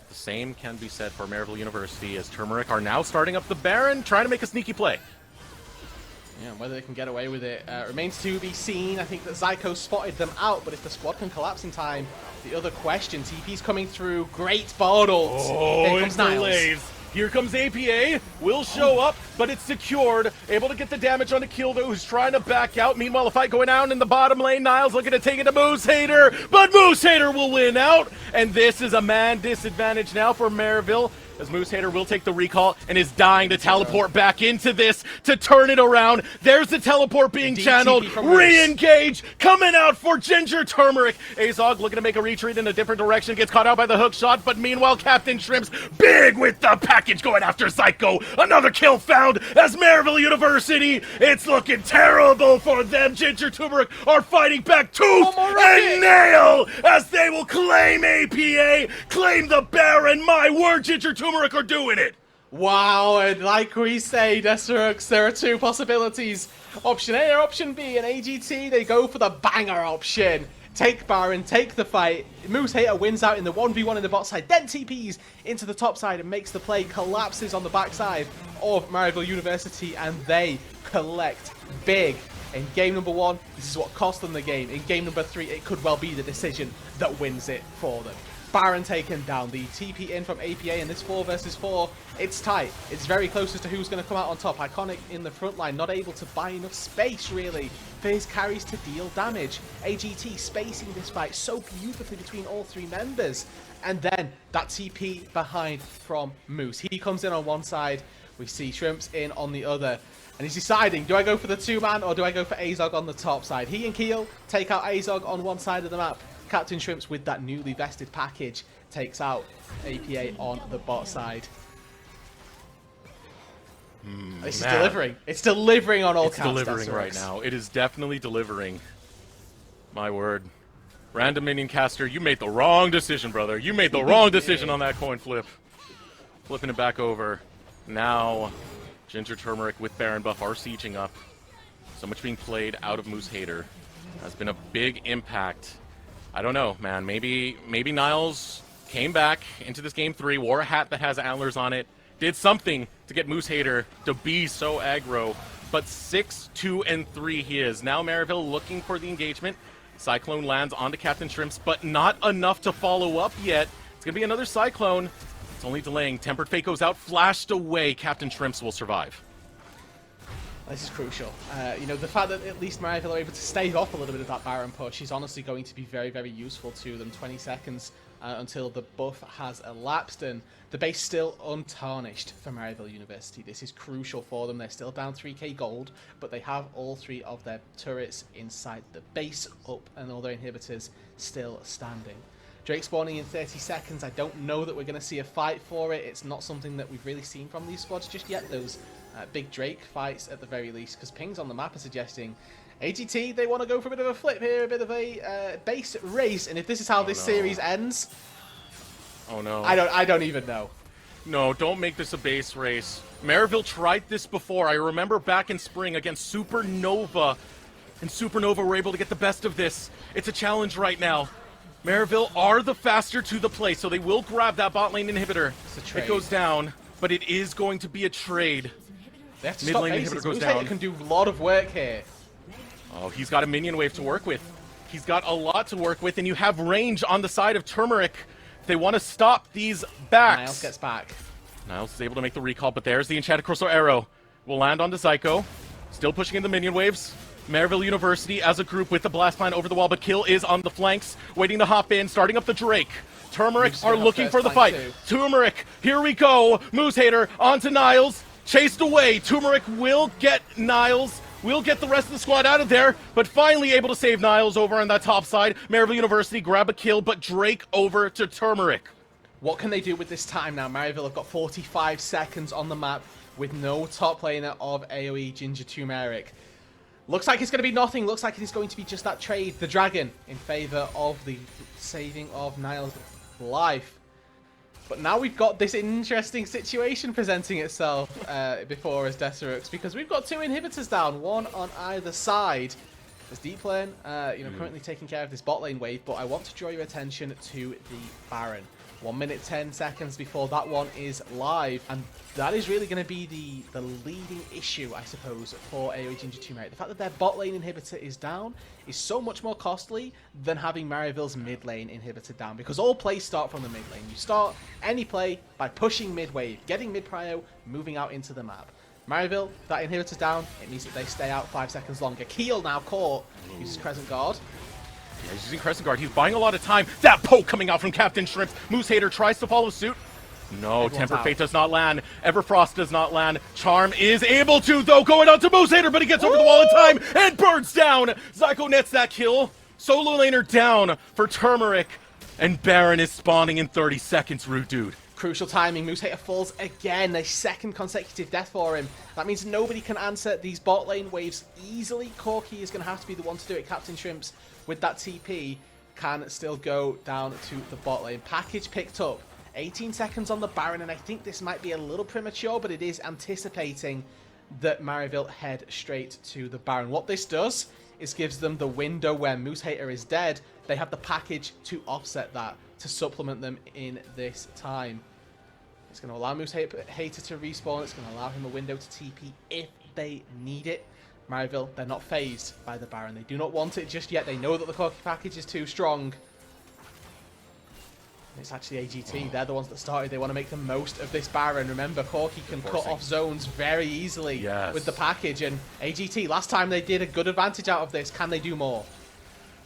The same can be said for Maryville University, as Turmeric are now starting up the Baron, trying to make a sneaky play. Yeah, whether they can get away with it remains to be seen. I think that Zyko spotted them out, but if the squad can collapse in time, the other question, TP's coming through, great bard ult. Here comes Niles. Here comes APA, will show up, but it's secured. Able to get the damage on Akildo, who's trying to back out. Meanwhile, a fight going down in the bottom lane. Niles looking to take it to Moose Hater, but Moose Hater will win out. And this is a man disadvantage now for Maryville, as Moose Hater will take the recall and is dying to teleport back into this to turn it around. There's the teleport being channeled. Re-engage coming out for Ginger Turmeric. Azog looking to make a retreat in a different direction. Gets caught out by the hook shot, but meanwhile Captain Shrimps big with the package going after Zyko. Another kill found as Maryville University. It's looking terrible for them. Ginger Turmeric are fighting back tooth and nail as they will claim APA, claim the Baron. My word, Ginger Turmeric are doing it. Wow, and like we say, Desterux, there are 2 possibilities. Option A or option B, and AGT, they go for the banger option. Take Baron, take the fight. Moose Hater wins out in the 1v1 in the bot side, then TPs into the top side and makes the play, collapses on the backside of Maryville University, and they collect big. In game number 1, this is what cost them the game. In game number 3, it could well be the decision that wins it for them. Baron taken down, the TP in from APA in this 4 versus 4. It's tight. It's very close as to who's going to come out on top. Iconic in the front line, not able to buy enough space, really, for his carries to deal damage. AGT spacing this fight so beautifully between all 3 members. And then that TP behind from Moose. He comes in on one side. We see Shrimps in on the other. And he's deciding, do I go for the 2-man or do I go for Azog on the top side? He and Keel take out Azog on one side of the map. Captain Shrimps with that newly vested package takes out APA on the bot side. This is delivering. It's delivering on all counts. It's delivering right now. It is definitely delivering. My word. Random minion caster, you made the wrong decision, brother. You made the wrong decision on that coin flip. Flipping it back over. Now, Ginger Turmeric with Baron buff are sieging up. So much being played out of Moose Hater. Has been a big impact. I don't know, man. Maybe Niles came back into this game 3, wore a hat that has antlers on it, did something to get Moose Hater to be so aggro. But 6, 2, and 3 he is. Now Maryville looking for the engagement. Cyclone lands onto Captain Shrimps, but not enough to follow up yet. It's going to be another Cyclone. It's only delaying. Tempered Fate goes out, flashed away. Captain Shrimps will survive. This is crucial. You know, the fact that at least Maryville are able to stave off a little bit of that Baron push is honestly going to be very, very useful to them. 20 seconds until the buff has elapsed, and the base still untarnished for Maryville University. This is crucial for them. They're still down 3k gold, but they have all 3 of their turrets inside the base up and all their inhibitors still standing. Drake spawning in 30 seconds. I don't know that we're going to see a fight for it. It's not something that we've really seen from these squads just yet, those big Drake fights at the very least, because pings on the map are suggesting AGT, they want to go for a bit of a flip here, a bit of a base race, and if this is how this series ends... Oh no. I don't even know. No, don't make this a base race. Maryville tried this before. I remember back in spring against Supernova, and Supernova were able to get the best of this. It's a challenge right now. Maryville are the faster to the play, so they will grab that bot lane inhibitor. It goes down, but it is going to be a trade. They have to Mid stop lane bases. inhibitor goes Moose down. can do a lot of work here. Oh, he's got a minion wave to work with. He's got a lot to work with, and you have range on the side of Turmeric. They want to stop these backs. Niles gets back. Niles is able to make the recall, but there's the Enchanted Crystal Arrow. Will land onto Zyko. Still pushing in the minion waves. Maryville University as a group with the blast plan over the wall, but Kill is on the flanks, waiting to hop in, starting up the Drake. Turmeric are looking for the fight. Turmeric, here we go. Moose Hater onto Niles. Chased away. Turmeric will get Niles. Will get the rest of the squad out of there, but finally able to save Niles over on that top side. Maryville University grab a kill, but Drake over to Turmeric. What can they do with this time now? Maryville have got 45 seconds on the map with no top laner of AOE Ginger Turmeric. Looks like it's going to be nothing. Looks like it is going to be just that trade, the dragon, in favor of the saving of Niles' life. But now we've got this interesting situation presenting itself before us, Deserux, because we've got 2 inhibitors down, 1 on either side. There's Deep Lane, currently taking care of this bot lane wave, but I want to draw your attention to the Baron. 1 minute 10 seconds before that one is live, and that is really going to be the leading issue, I suppose, for AOE Ginger Turmeric. The fact that their bot lane inhibitor is down is so much more costly than having Maryville's mid lane inhibitor down, because all plays start from the mid lane. You start any play by pushing mid wave, getting mid prio, moving out into the map. Maryville, that inhibitor's down, it means that they stay out 5 seconds longer. Keel now caught, uses Crescent Guard. Yeah, he's using Crescent Guard. He's buying a lot of time. That poke coming out from Captain Shrimps. Moose Hater tries to follow suit. No, Tempered Fate does not land. Everfrost does not land. Charm is able to, though, going out to Moose Hater, but he gets over the wall in time and burns down. Zyko nets that kill. Solo laner down for Turmeric. And Baron is spawning in 30 seconds, Rude Dude. Crucial timing. Moose Hater falls again. A second consecutive death for him. That means nobody can answer these bot lane waves easily. Corki is going to have to be the one to do it. Captain Shrimps, with that TP, can still go down to the bot lane. Package picked up. 18 seconds on the Baron, and I think this might be a little premature, but it is anticipating that Maryville head straight to the Baron. What this does is gives them the window where Moose Hater is dead. They have the package to offset that, to supplement them in this time. It's going to allow Moose Hater to respawn. It's going to allow him a window to TP if they need it. Maryville, they're not phased by the Baron. They do not want it just yet. They know that the Corki package is too strong. It's actually AGT. They're the ones that started. They want to make the most of this Baron. Remember, Corki can cut off zones very easily with the package. And AGT, last time they did a good advantage out of this. Can they do more?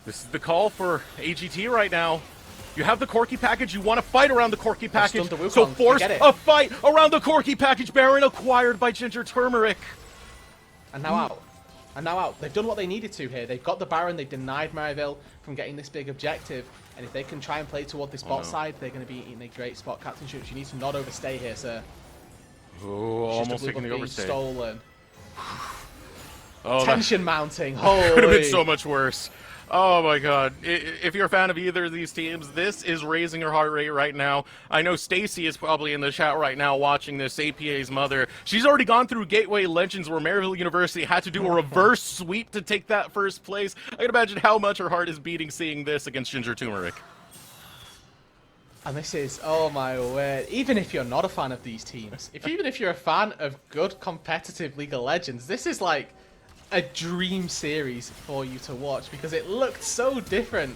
This is the call for AGT right now. You have the Corki package. You want to fight around the Corki package. So force a fight around the Corki package. Baron acquired by Ginger Turmeric. And now out. And now out. They've done what they needed to here. They've got the Baron. They've denied Maryville from getting this big objective. And if they can try and play toward this bot side, they're going to be in a great spot. Captain Shrimps, you need to not overstay here, sir. Oh, almost taking the overstay. Stolen. Oh, Tension mounting. Holy. Could have been so much worse. Oh my god. If you're a fan of either of these teams, this is raising your heart rate right now. I know Stacy is probably in the chat right now watching this, APA's mother. She's already gone through Gateway Legends where Maryville University had to do a reverse sweep to take that first place. I can imagine how much her heart is beating seeing this against Ginger Turmeric. And this is, oh my word, even if you're not a fan of these teams, even if you're a fan of good competitive League of Legends, this is like a dream series for you to watch because it looked so different.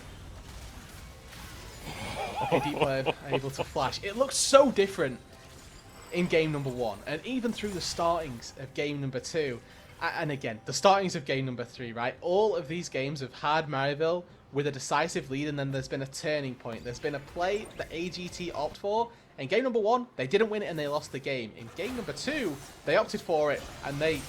Okay, Deep Learn able to flash. It looked so different in game number 1, and even through the startings of game number 2, and again, the startings of game number 3, right? All of these games have had Maryville with a decisive lead, and then there's been a turning point. There's been a play that AGT opted for. In game number 1, they didn't win it and they lost the game. In game number 2, they opted for it and they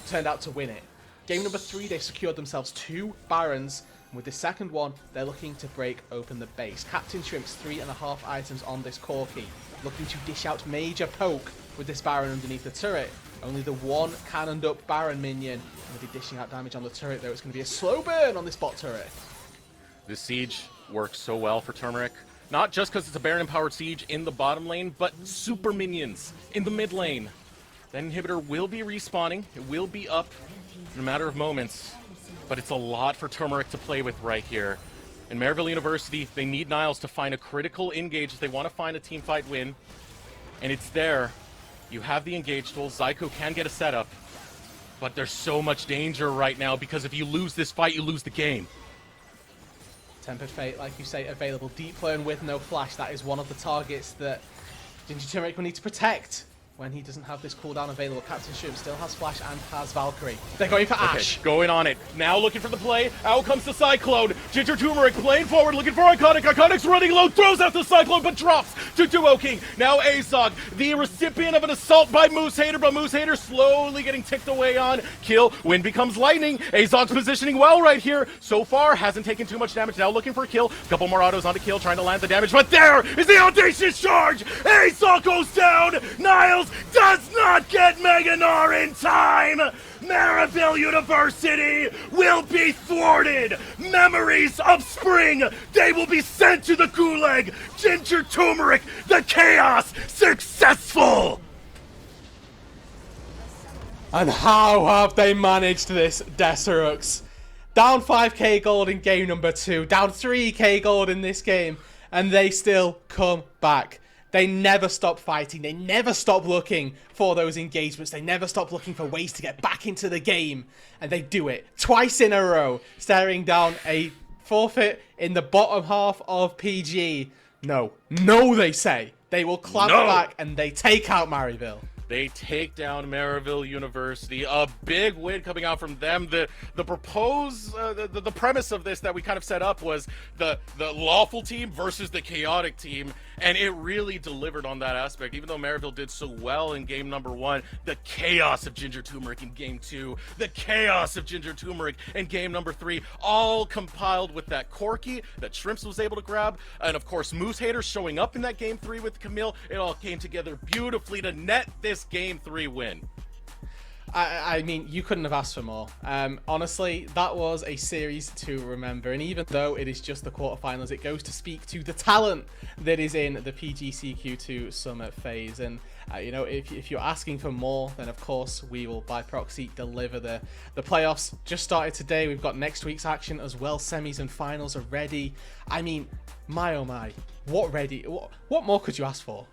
turned out to win it. Game number 3, they secured themselves 2 Barons. And with the second one, they're looking to break open the base. Captain Shrimp's 3.5 items on this Corki, looking to dish out major poke with this Baron underneath the turret. Only the one cannoned up Baron minion. Going to be dishing out damage on the turret, though. It's going to be a slow burn on this bot turret. This siege works so well for Turmeric. Not just because it's a Baron-empowered siege in the bottom lane, but super minions in the mid lane. That inhibitor will be respawning. It will be up in a matter of moments. But it's a lot for Turmeric to play with right here. In Maryville University, they need Niles to find a critical engage if they want to find a teamfight win. And it's there. You have the engage tool. Zyko can get a setup. But there's so much danger right now because if you lose this fight, you lose the game. Tempered Fate, like you say, available. Deep Learn with no flash. That is one of the targets that Ginger Turmeric will need to protect when he doesn't have this cooldown available. Captain Shroom still has flash and has Valkyrie. They're going for Ashe. Going on it. Now looking for the play. Out comes the Cyclone. Ginger Turmeric playing forward, looking for Iconic. Iconic's running low, throws out the Cyclone, but drops to Duo King. Now Azog, the recipient of an assault by Moose Hater, but Moose Hater slowly getting ticked away on. Kill. Wind becomes lightning. Azog's positioning well right here. So far, hasn't taken too much damage. Now looking for a kill. Couple more autos onto Kill, trying to land the damage, but there is the audacious charge. Azog goes down. Niles does not get Meganar in time! Maryville University will be thwarted! Memories of spring! They will be sent to the Gulag! Ginger Turmeric, the chaos, successful! And how have they managed this, Deserux? Down 5k gold in game number 2, down 3k gold in this game, and they still come back. They never stop fighting. They never stop looking for those engagements. They never stop looking for ways to get back into the game. And they do it twice in a row, staring down a forfeit in the bottom half of PG. No, they say. They will clap back and they take out Maryville. They take down Maryville University. A big win coming out from them. The premise of this that we kind of set up was the lawful team versus the chaotic team, and it really delivered on that aspect. Even though Maryville did so well in game number 1, the chaos of Ginger Turmeric in game 2, the chaos of Ginger Turmeric in game number 3, all compiled with that Corki that Shrimps was able to grab, and of course Moose Hater showing up in that game 3 with Camille. It all came together beautifully to net this game 3 win. I mean, you couldn't have asked for more. Honestly, that was a series to remember. And even though it is just the quarterfinals, it goes to speak to the talent that is in the PGCQ2 Summit phase. And, you know, if you're asking for more, then of course we will, by proxy, deliver the playoffs. Just started today. We've got next week's action as well. Semis and finals are ready. I mean, my oh my, what more could you ask for?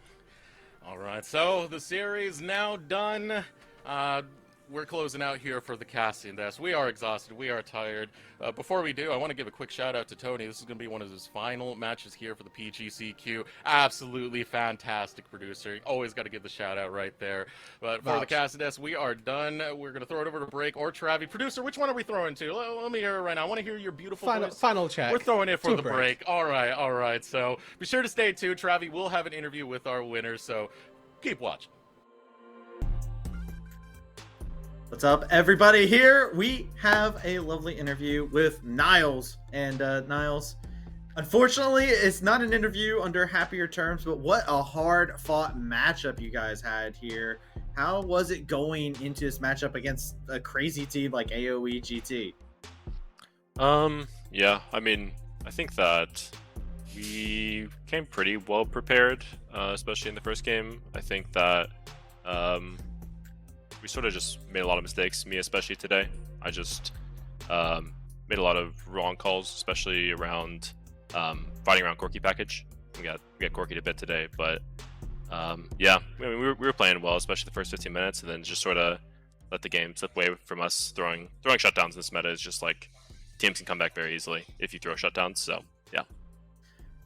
All right, so the series now done. We're closing out here for the casting desk. We are exhausted. We are tired. Before we do, I want to give a quick shout out to Tony. This is going to be one of his final matches here for the PGCQ. Absolutely fantastic producer. Always got to give the shout out right there. But for the casting desk, we are done. We're going to throw it over to Break or Travi. Producer, which one are we throwing to? Let me hear it right now. I want to hear your beautiful voice. Final check. We're throwing it for the break. All right. So be sure to stay tuned. Travi will have an interview with our winners, so keep watching. What's up, everybody? Here we have a lovely interview with Niles. And Niles, unfortunately, it's not an interview under happier terms, but what a hard-fought matchup you guys had here. How was it going into this matchup against a crazy team like AOE GT? Yeah, I mean, I think that we came pretty well prepared, especially in the first game. I think that we sort of just made a lot of mistakes, me especially today. I just made a lot of wrong calls, especially around fighting around Corki package. We got Corki'd a bit today, but yeah, I mean, we were playing well, especially the first 15 minutes, and then just sort of let the game slip away from us. Throwing shutdowns in this meta is just like teams can come back very easily if you throw shutdowns. So yeah.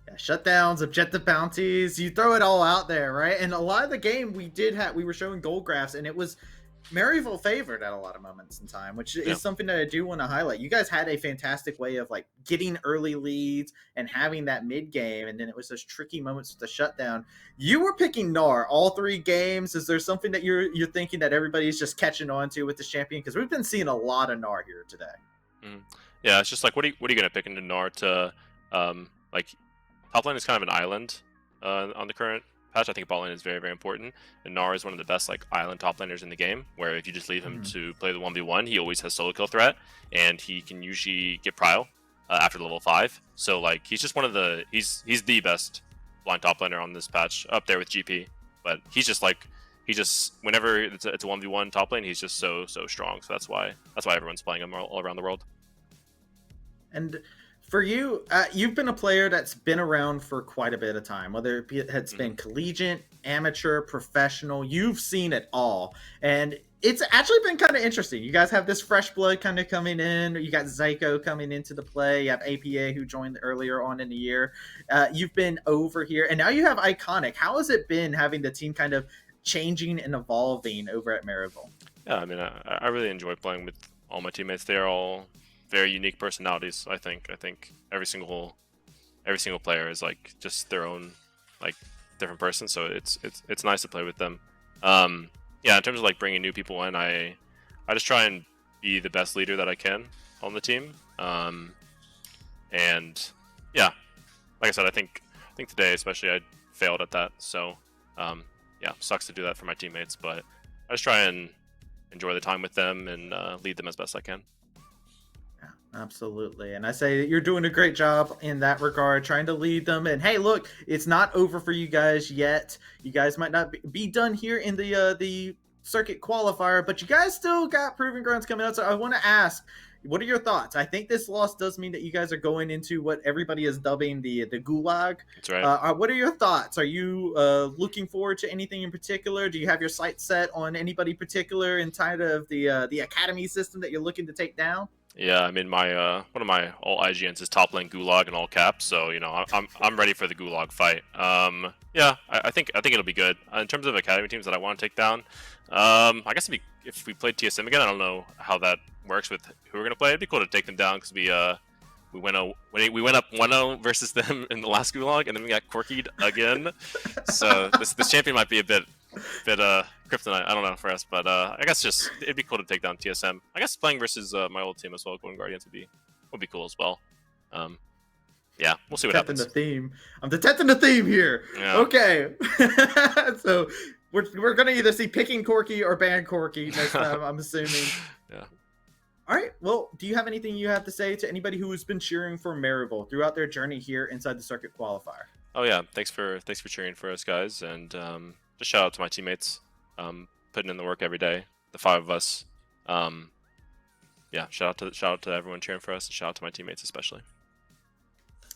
Yeah, shutdowns, objective bounties, you throw it all out there, right? And a lot of the game we were showing gold graphs, and it was Maryville favored at a lot of moments in time, which is something that I do want to highlight. You guys had a fantastic way of like getting early leads and having that mid game, and then it was those tricky moments with the shutdown. You were picking Gnar all 3 games. Is there something that you're thinking that everybody's just catching on to with this champion? Because we've been seeing a lot of Gnar here today. Yeah, it's just like what are you gonna pick into Gnar to like top lane is kind of an island on the current patch. I think bot lane is very, very important. And Gnar is one of the best like island top laners in the game, where if you just leave him to play the 1v1, he always has solo kill threat, and he can usually get prio after level 5. So like he's just one of the he's the best blind top laner on this patch, up there with GP. But he's just like whenever it's a 1v1 top lane, he's just so strong. So that's why everyone's playing him all around the world. And for you, you've been a player that's been around for quite a bit of time, whether it's been collegiate, amateur, professional. You've seen it all. And it's actually been kind of interesting. You guys have this fresh blood kind of coming in. You got Zyko coming into the play. You have APA who joined earlier on in the year. You've been over here. And now you have Iconic. How has it been having the team kind of changing and evolving over at Maryville? Yeah, I mean, I really enjoy playing with all my teammates. They're all very unique personalities. I think every single player is like just their own like different person. So it's nice to play with them. Yeah, in terms of like bringing new people in, I just try and be the best leader that I can on the team. And yeah, like I said, I think today especially I failed at that. So yeah, sucks to do that for my teammates, but I just try and enjoy the time with them and lead them as best I can. Absolutely. And I say that you're doing a great job in that regard, trying to lead them. And hey, look, it's not over for you guys yet. You guys might not be done here in the circuit qualifier, but you guys still got proving grounds coming out. So I want to ask, what are your thoughts? I think this loss does mean that you guys are going into what everybody is dubbing the gulag. That's right. What are your thoughts? Are you looking forward to anything in particular? Do you have your sights set on anybody particular inside of the academy system that you're looking to take down? Yeah, I mean my one of my all IGNs is top lane gulag in all caps, so you know I'm ready for the gulag fight. Yeah, I think it'll be good. In terms of academy teams that I want to take down, I guess if we played TSM again, I don't know how that works with who we're gonna play. It'd be cool to take them down because we went up 1-0 versus them in the last gulag, and then we got Corkied again. So this champion might be a bit kryptonite. I don't know for us, but I guess just it'd be cool to take down TSM. I guess playing versus my old team as well, Golden Guardians would be cool as well. Yeah, we'll see what happens. I'm detecting the theme here. Yeah. Okay, so we're gonna either see picking Corky or ban Corky next time, I'm assuming. Yeah. All right. Well, do you have anything you have to say to anybody who has been cheering for Maryville throughout their journey here inside the circuit qualifier? Oh yeah, thanks for cheering for us guys, and just shout out to my teammates, putting in the work every day. The 5 of us. Yeah, shout out to everyone cheering for us, and shout out to my teammates especially.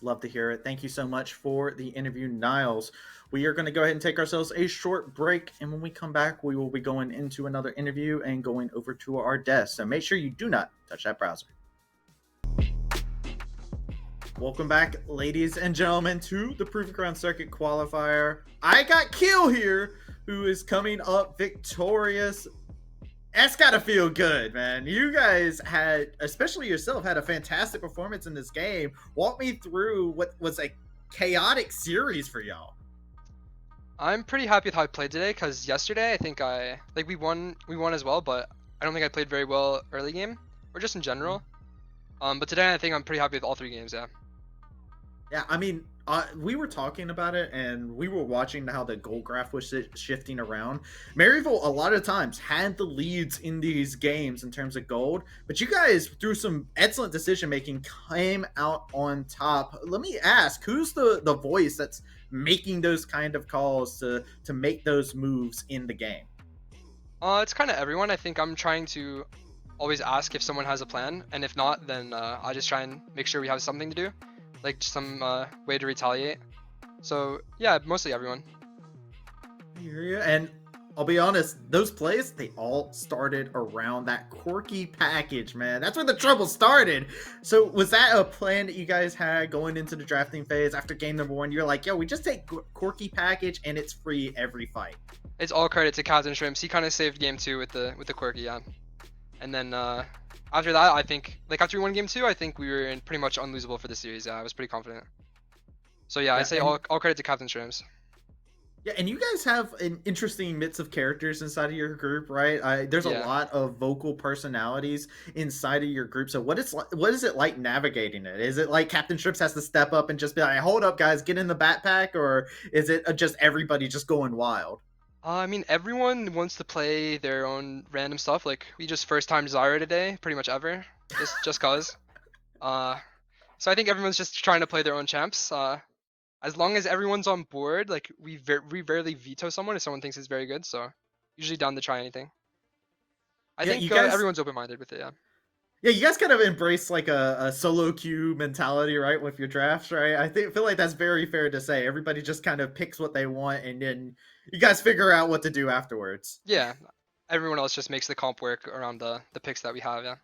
Love to hear it. Thank you so much for the interview, Niles. We are going to go ahead and take ourselves a short break, and when we come back, we will be going into another interview and going over to our desk. So make sure you do not touch that browser. Welcome back, ladies and gentlemen, to the Proving Ground Circuit Qualifier. I got Kill here, who is coming up victorious. That's gotta feel good, man. You guys had, especially yourself, had a fantastic performance in this game. Walk me through what was a chaotic series for y'all. I'm pretty happy with how I played today, because yesterday I think we won as well, but I don't think I played very well early game, or just in general. But today I think I'm pretty happy with all 3 games, yeah. Yeah, I mean, we were talking about it, and we were watching how the goal graph was shifting around. Maryville, a lot of times, had the leads in these games in terms of gold, but you guys, through some excellent decision-making, came out on top. Let me ask, who's the voice that's making those kind of calls to make those moves in the game? It's kind of everyone. I think I'm trying to always ask if someone has a plan, and if not, then I just try and make sure we have something to do. Like some way to retaliate. So yeah, mostly everyone. I hear you. And I'll be honest, those plays, they all started around that quirky package, man. That's where the trouble started. So was that a plan that you guys had going into the drafting phase after game number 1? You're like, yo, we just take quirky package and it's free every fight. It's all credit to Captain Shrimps. He kind of saved game 2 with the quirky, yeah. And then after that, I think like after we won game 2, I think we were pretty much unlosable for the series. Yeah, I was pretty confident. So yeah, I say all credit to Captain Shrimps. Yeah, and you guys have an interesting mix of characters inside of your group, right? There's a lot of vocal personalities inside of your group. So what is it like navigating it? Is it like Captain Shrimps has to step up and just be like, hold up, guys, get in the backpack? Or is it just everybody just going wild? I mean, everyone wants to play their own random stuff. Like, we just first time Zyra today, pretty much ever. Just cause. So I think everyone's just trying to play their own champs. As long as everyone's on board, like we rarely veto someone if someone thinks it's very good. So usually down to try anything. I think everyone's open-minded with it. Yeah. Yeah, you guys kind of embrace like a solo queue mentality, right, with your drafts, right? I feel like that's very fair to say. Everybody just kind of picks what they want, and then you guys figure out what to do afterwards. Yeah, everyone else just makes the comp work around the picks that we have. Yeah.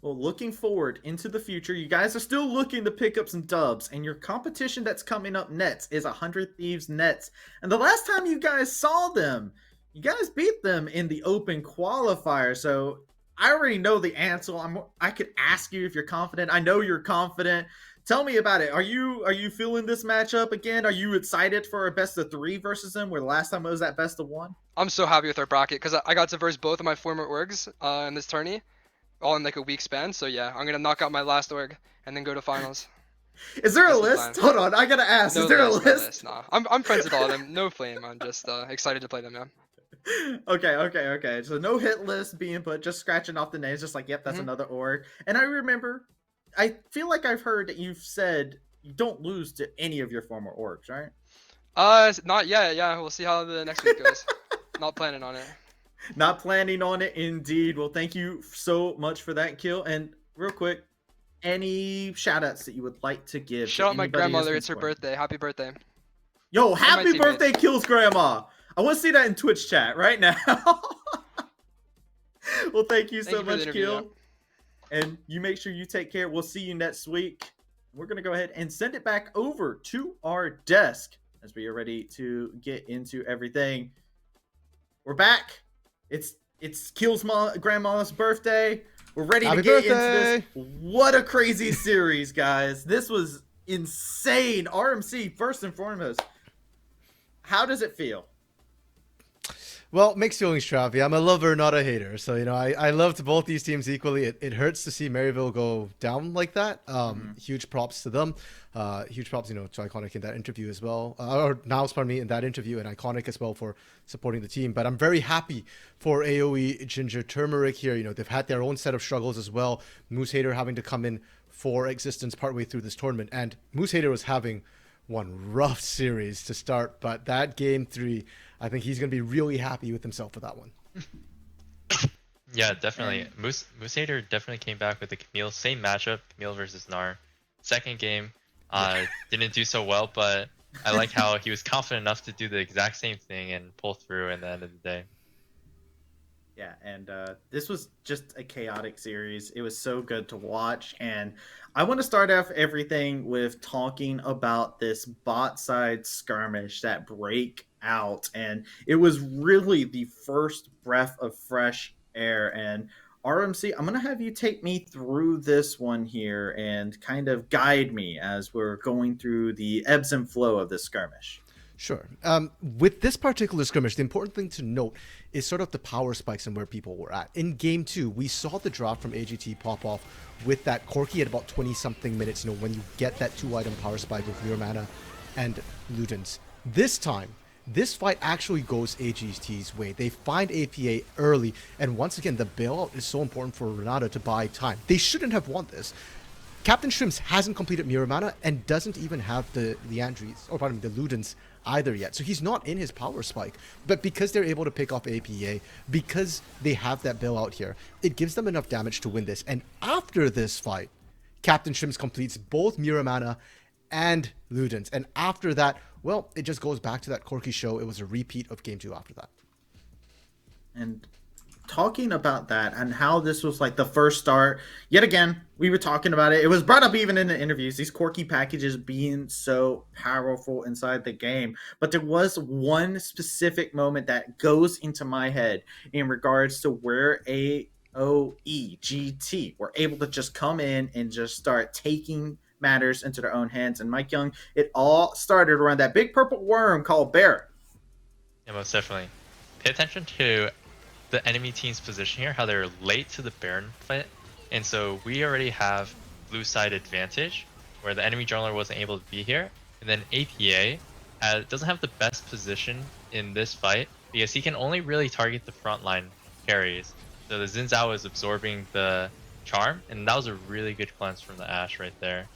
Well, looking forward into the future, you guys are still looking to pick up some dubs, and your competition that's coming up next is 100 Thieves Nets. And the last time you guys saw them, you guys beat them in the open qualifier. So I already know the answer. I could ask you if you're confident. I know you're confident. Tell me about it. Are you feeling this matchup again? Are you excited for a best of 3 versus them, where the last time it was that best of 1? I'm so happy with our bracket because I got to verse both of my former orgs in this tourney, all in like a week span. So yeah, I'm gonna knock out my last org and then go to finals. Is there a list? Hold on, I gotta ask. Is there a list? Nah. I'm friends with all of them. No flame. I'm just excited to play them, man. Okay. So no hit list being put, just scratching off the names, just like, yep, that's another org. And I remember, I feel like I've heard that you've said you don't lose to any of your former orgs, right? Not yet. Yeah, we'll see how the next week goes. Not planning on it. Not planning on it, indeed. Well, thank you so much for that, Kill. And real quick, any shout-outs that you would like to give? Shout out my grandmother. It's her birthday. Happy birthday. Yo, happy birthday, Kill's grandma. I want to see that in Twitch chat right now. Well, thank you so much, Kill. And you make sure you take care. We'll see you next week. We're going to go ahead and send it back over to our desk as we are ready to get into everything. We're back. It's Kill's grandma's birthday. We're ready to get into this. What a crazy series, guys. This was insane. RMC, first and foremost. How does it feel? Well, mixed feelings, Travi. I'm a lover, not a hater. So, I loved both these teams equally. It hurts to see Maryville go down like that. Huge props to them. Huge props, to Iconic in that interview as well. Or Niles, pardon me, in that interview, and Iconic as well for supporting the team. But I'm very happy for AOE, Ginger, Turmeric here. They've had their own set of struggles as well. Moose Hater having to come in for existence partway through this tournament. And Moose Hater was having one rough series to start, but that game 3, I think he's going to be really happy with himself for that one. Yeah, definitely. Moose Hater definitely came back with the Camille. Same matchup, Camille versus Gnar. Second game, didn't do so well, but I like how he was confident enough to do the exact same thing and pull through at the end of the day. Yeah, and this was just a chaotic series. It was so good to watch, and I want to start off everything with talking about this bot side skirmish, that breakout, and it was really the first breath of fresh air. And RMC, I'm going to have you take me through this one here and kind of guide me as we're going through the ebbs and flow of this skirmish. Sure. With this particular skirmish, the important thing to note is sort of the power spikes and where people were at. In game 2, we saw the drop from AGT pop off with that Corki at about 20-something minutes, when you get that 2-item power spike with Mirror Mana and Ludens. This time, this fight actually goes AGT's way. They find APA early, and once again, the bailout is so important for Renata to buy time. They shouldn't have won this. Captain Shrimps hasn't completed Mirror Mana and doesn't even have the Ludens either yet. So he's not in his power spike. But because they're able to pick off APA, because they have that bailout here, it gives them enough damage to win this. And after this fight, Captain Shrimps completes both Mirror Mana and Ludens. And after that, well, it just goes back to that Corki show. It was a repeat of Game 2 after that. And talking about that and how this was like the first start, yet again, we were talking about it. It was brought up even in the interviews, these Corki packages being so powerful inside the game. But there was one specific moment that goes into my head in regards to where AOE GT were able to just come in and just start taking matters into their own hands. And Mike Young, it all started around that big purple worm called Bear. Yeah, most definitely. Pay attention to the enemy team's position here, how they're late to the Baron fight. And so we already have blue side advantage, where the enemy jungler wasn't able to be here. And then APA doesn't have the best position in this fight, because he can only really target the frontline carries. So the Xin Zhao is absorbing the charm, and that was a really good cleanse from the Ashe right there.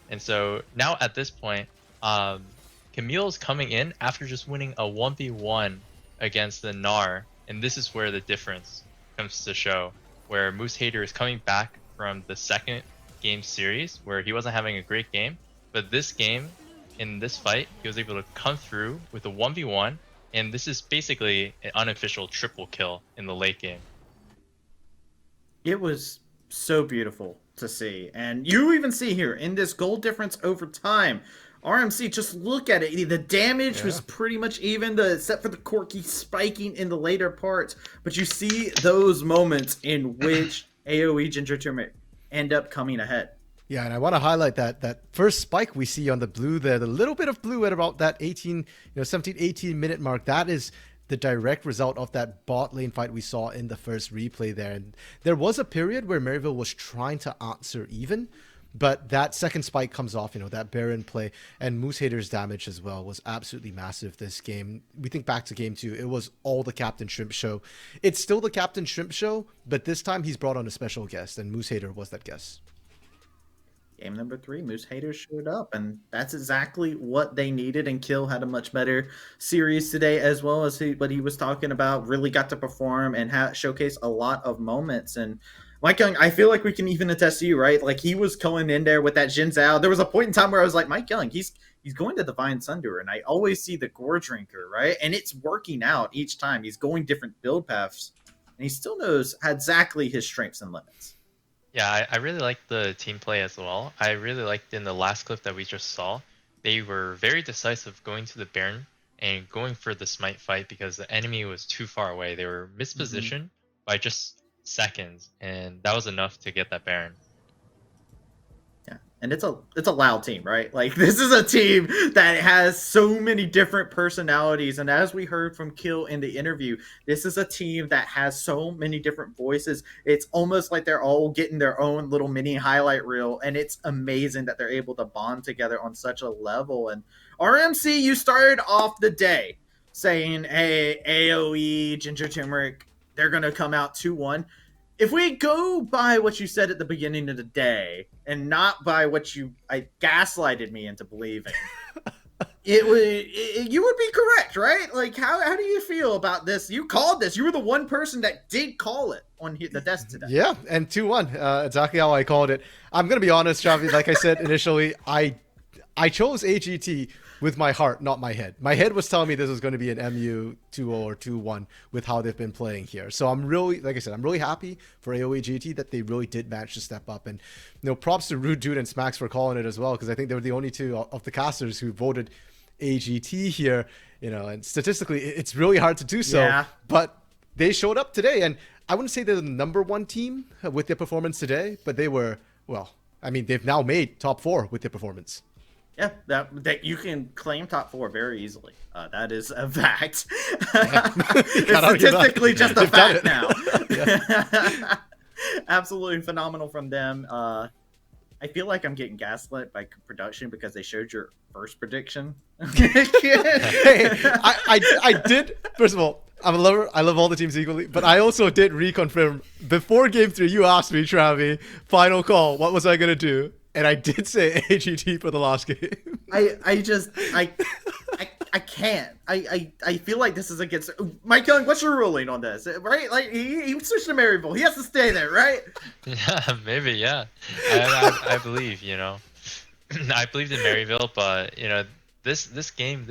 And so now at this point, Camille's coming in after just winning a 1v1 against the Gnar, and this is where the difference comes to show, where Moose Hater is coming back from the second game series where he wasn't having a great game, but this game, in this fight, he was able to come through with a 1v1, and this is basically an unofficial triple kill in the late game. It was so beautiful to see. And you even see here in this goal difference over time, RMC, just look at it. The damage was pretty much even, except for the Corki spiking in the later parts. But you see those moments in which AOE Ginger Turmeric end up coming ahead. Yeah, and I want to highlight that first spike we see on the blue there, the little bit of blue at about that 17, 18 minute mark. That is the direct result of that bot lane fight we saw in the first replay there. And there was a period where Maryville was trying to answer even, but that second spike comes off, that Baron play, and Moose Hater's damage as well was absolutely massive this game. We think back to game 2, it was all the Captain Shrimp show. It's still the Captain Shrimp show, but this time he's brought on a special guest, and Moose Hater was that guest. Game number 3, Moose Hater showed up, and that's exactly what they needed. And Kill had a much better series today, as well as what he was talking about. Really got to perform and showcase a lot of moments. And Mike Young, I feel like we can even attest to you, right? Like, he was going in there with that Xin Zhao. There was a point in time where I was like, Mike Young, he's going to Divine Sunder, and I always see the Gore Drinker, right? And it's working out each time. He's going different build paths, and he still knows exactly his strengths and limits. Yeah, I really like the team play as well. I really liked in the last clip that we just saw, they were very decisive going to the Baron and going for the smite fight because the enemy was too far away. They were mispositioned by just seconds, and that was enough to get that Baron. Yeah, and it's a loud team, right? Like, this is a team that has so many different personalities, and as we heard from Kill in the interview, this is a team that has so many different voices. It's almost like they're all getting their own little mini highlight reel, and it's amazing that they're able to bond together on such a level. And RMC, you started off the day saying, hey, AOE, Ginger Turmeric, they're going to come out 2-1. If we go by what you said at the beginning of the day, and not by what you gaslighted me into believing, you would be correct, right? Like, how do you feel about this? You called this. You were the one person that did call it on the desk today. Yeah, and 2-1, exactly how I called it. I'm gonna be honest, Javi. Like I said initially, I chose AGT with my heart, not my head. My head was telling me this was going to be an MU 2-0 or 2-1 with how they've been playing here. So I'm really, like I said, I'm really happy for AOE GT that they really did manage to step up. And, props to Rude Dude and Smacks for calling it as well, because I think they were the only two of the casters who voted AGT here, and statistically, it's really hard to do so. Yeah. But they showed up today, and I wouldn't say they're the number 1 team with their performance today, but they were, they've now made top 4 with their performance. Yeah, that you can claim top 4 very easily. That is a fact. Yeah. It's statistically just a fact now. Yeah. Absolutely phenomenal from them. I feel like I'm getting gaslit by production because they showed your first prediction. Hey, I did. First of all, I'm a lover. I love all the teams equally, but I also did reconfirm before game 3. You asked me, Travi, final call. What was I gonna do? And I did say AGT for the last game. I can't. I feel like this is against Mike Young. What's your ruling on this? Right? Like, he switched to Maryville. He has to stay there, right? Yeah, maybe. Yeah, I believe. I believed in Maryville, but you know, this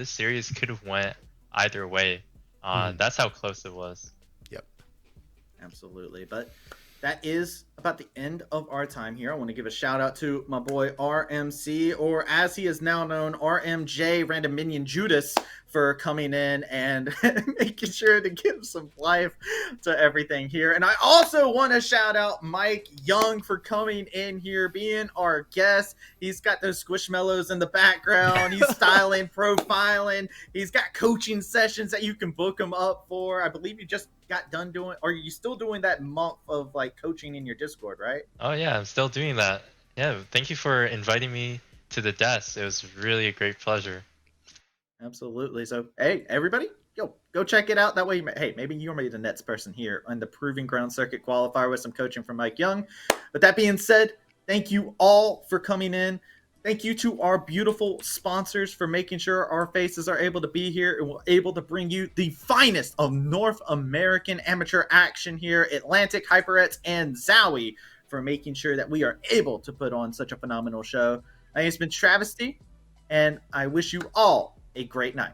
series could have went either way. That's how close it was. Yep. Absolutely. But that is about the end of our time here. I want to give a shout out to my boy RMC, or as he is now known, RMJ, Random Minion Judas, for coming in and making sure to give some life to everything here. And I also want to shout out Mike Young for coming in here, being our guest. He's got those squishmallows in the background. He's styling, profiling. He's got coaching sessions that you can book him up for. I believe you just got done doing, or are you still doing that month of like coaching in your Discord, right? Oh yeah, I'm still doing that. Yeah, thank you for inviting me to the desk. It was really a great pleasure. Absolutely. So, hey, everybody, go check it out. That way, hey, maybe you're the next person here on the Proving Ground Circuit Qualifier with some coaching from Mike Young. But that being said, thank you all for coming in. Thank you to our beautiful sponsors for making sure our faces are able to be here and we're able to bring you the finest of North American amateur action here, Atlantic, HyperX, and Zowie, for making sure that we are able to put on such a phenomenal show. My name's been Travesty, and I wish you all a great night.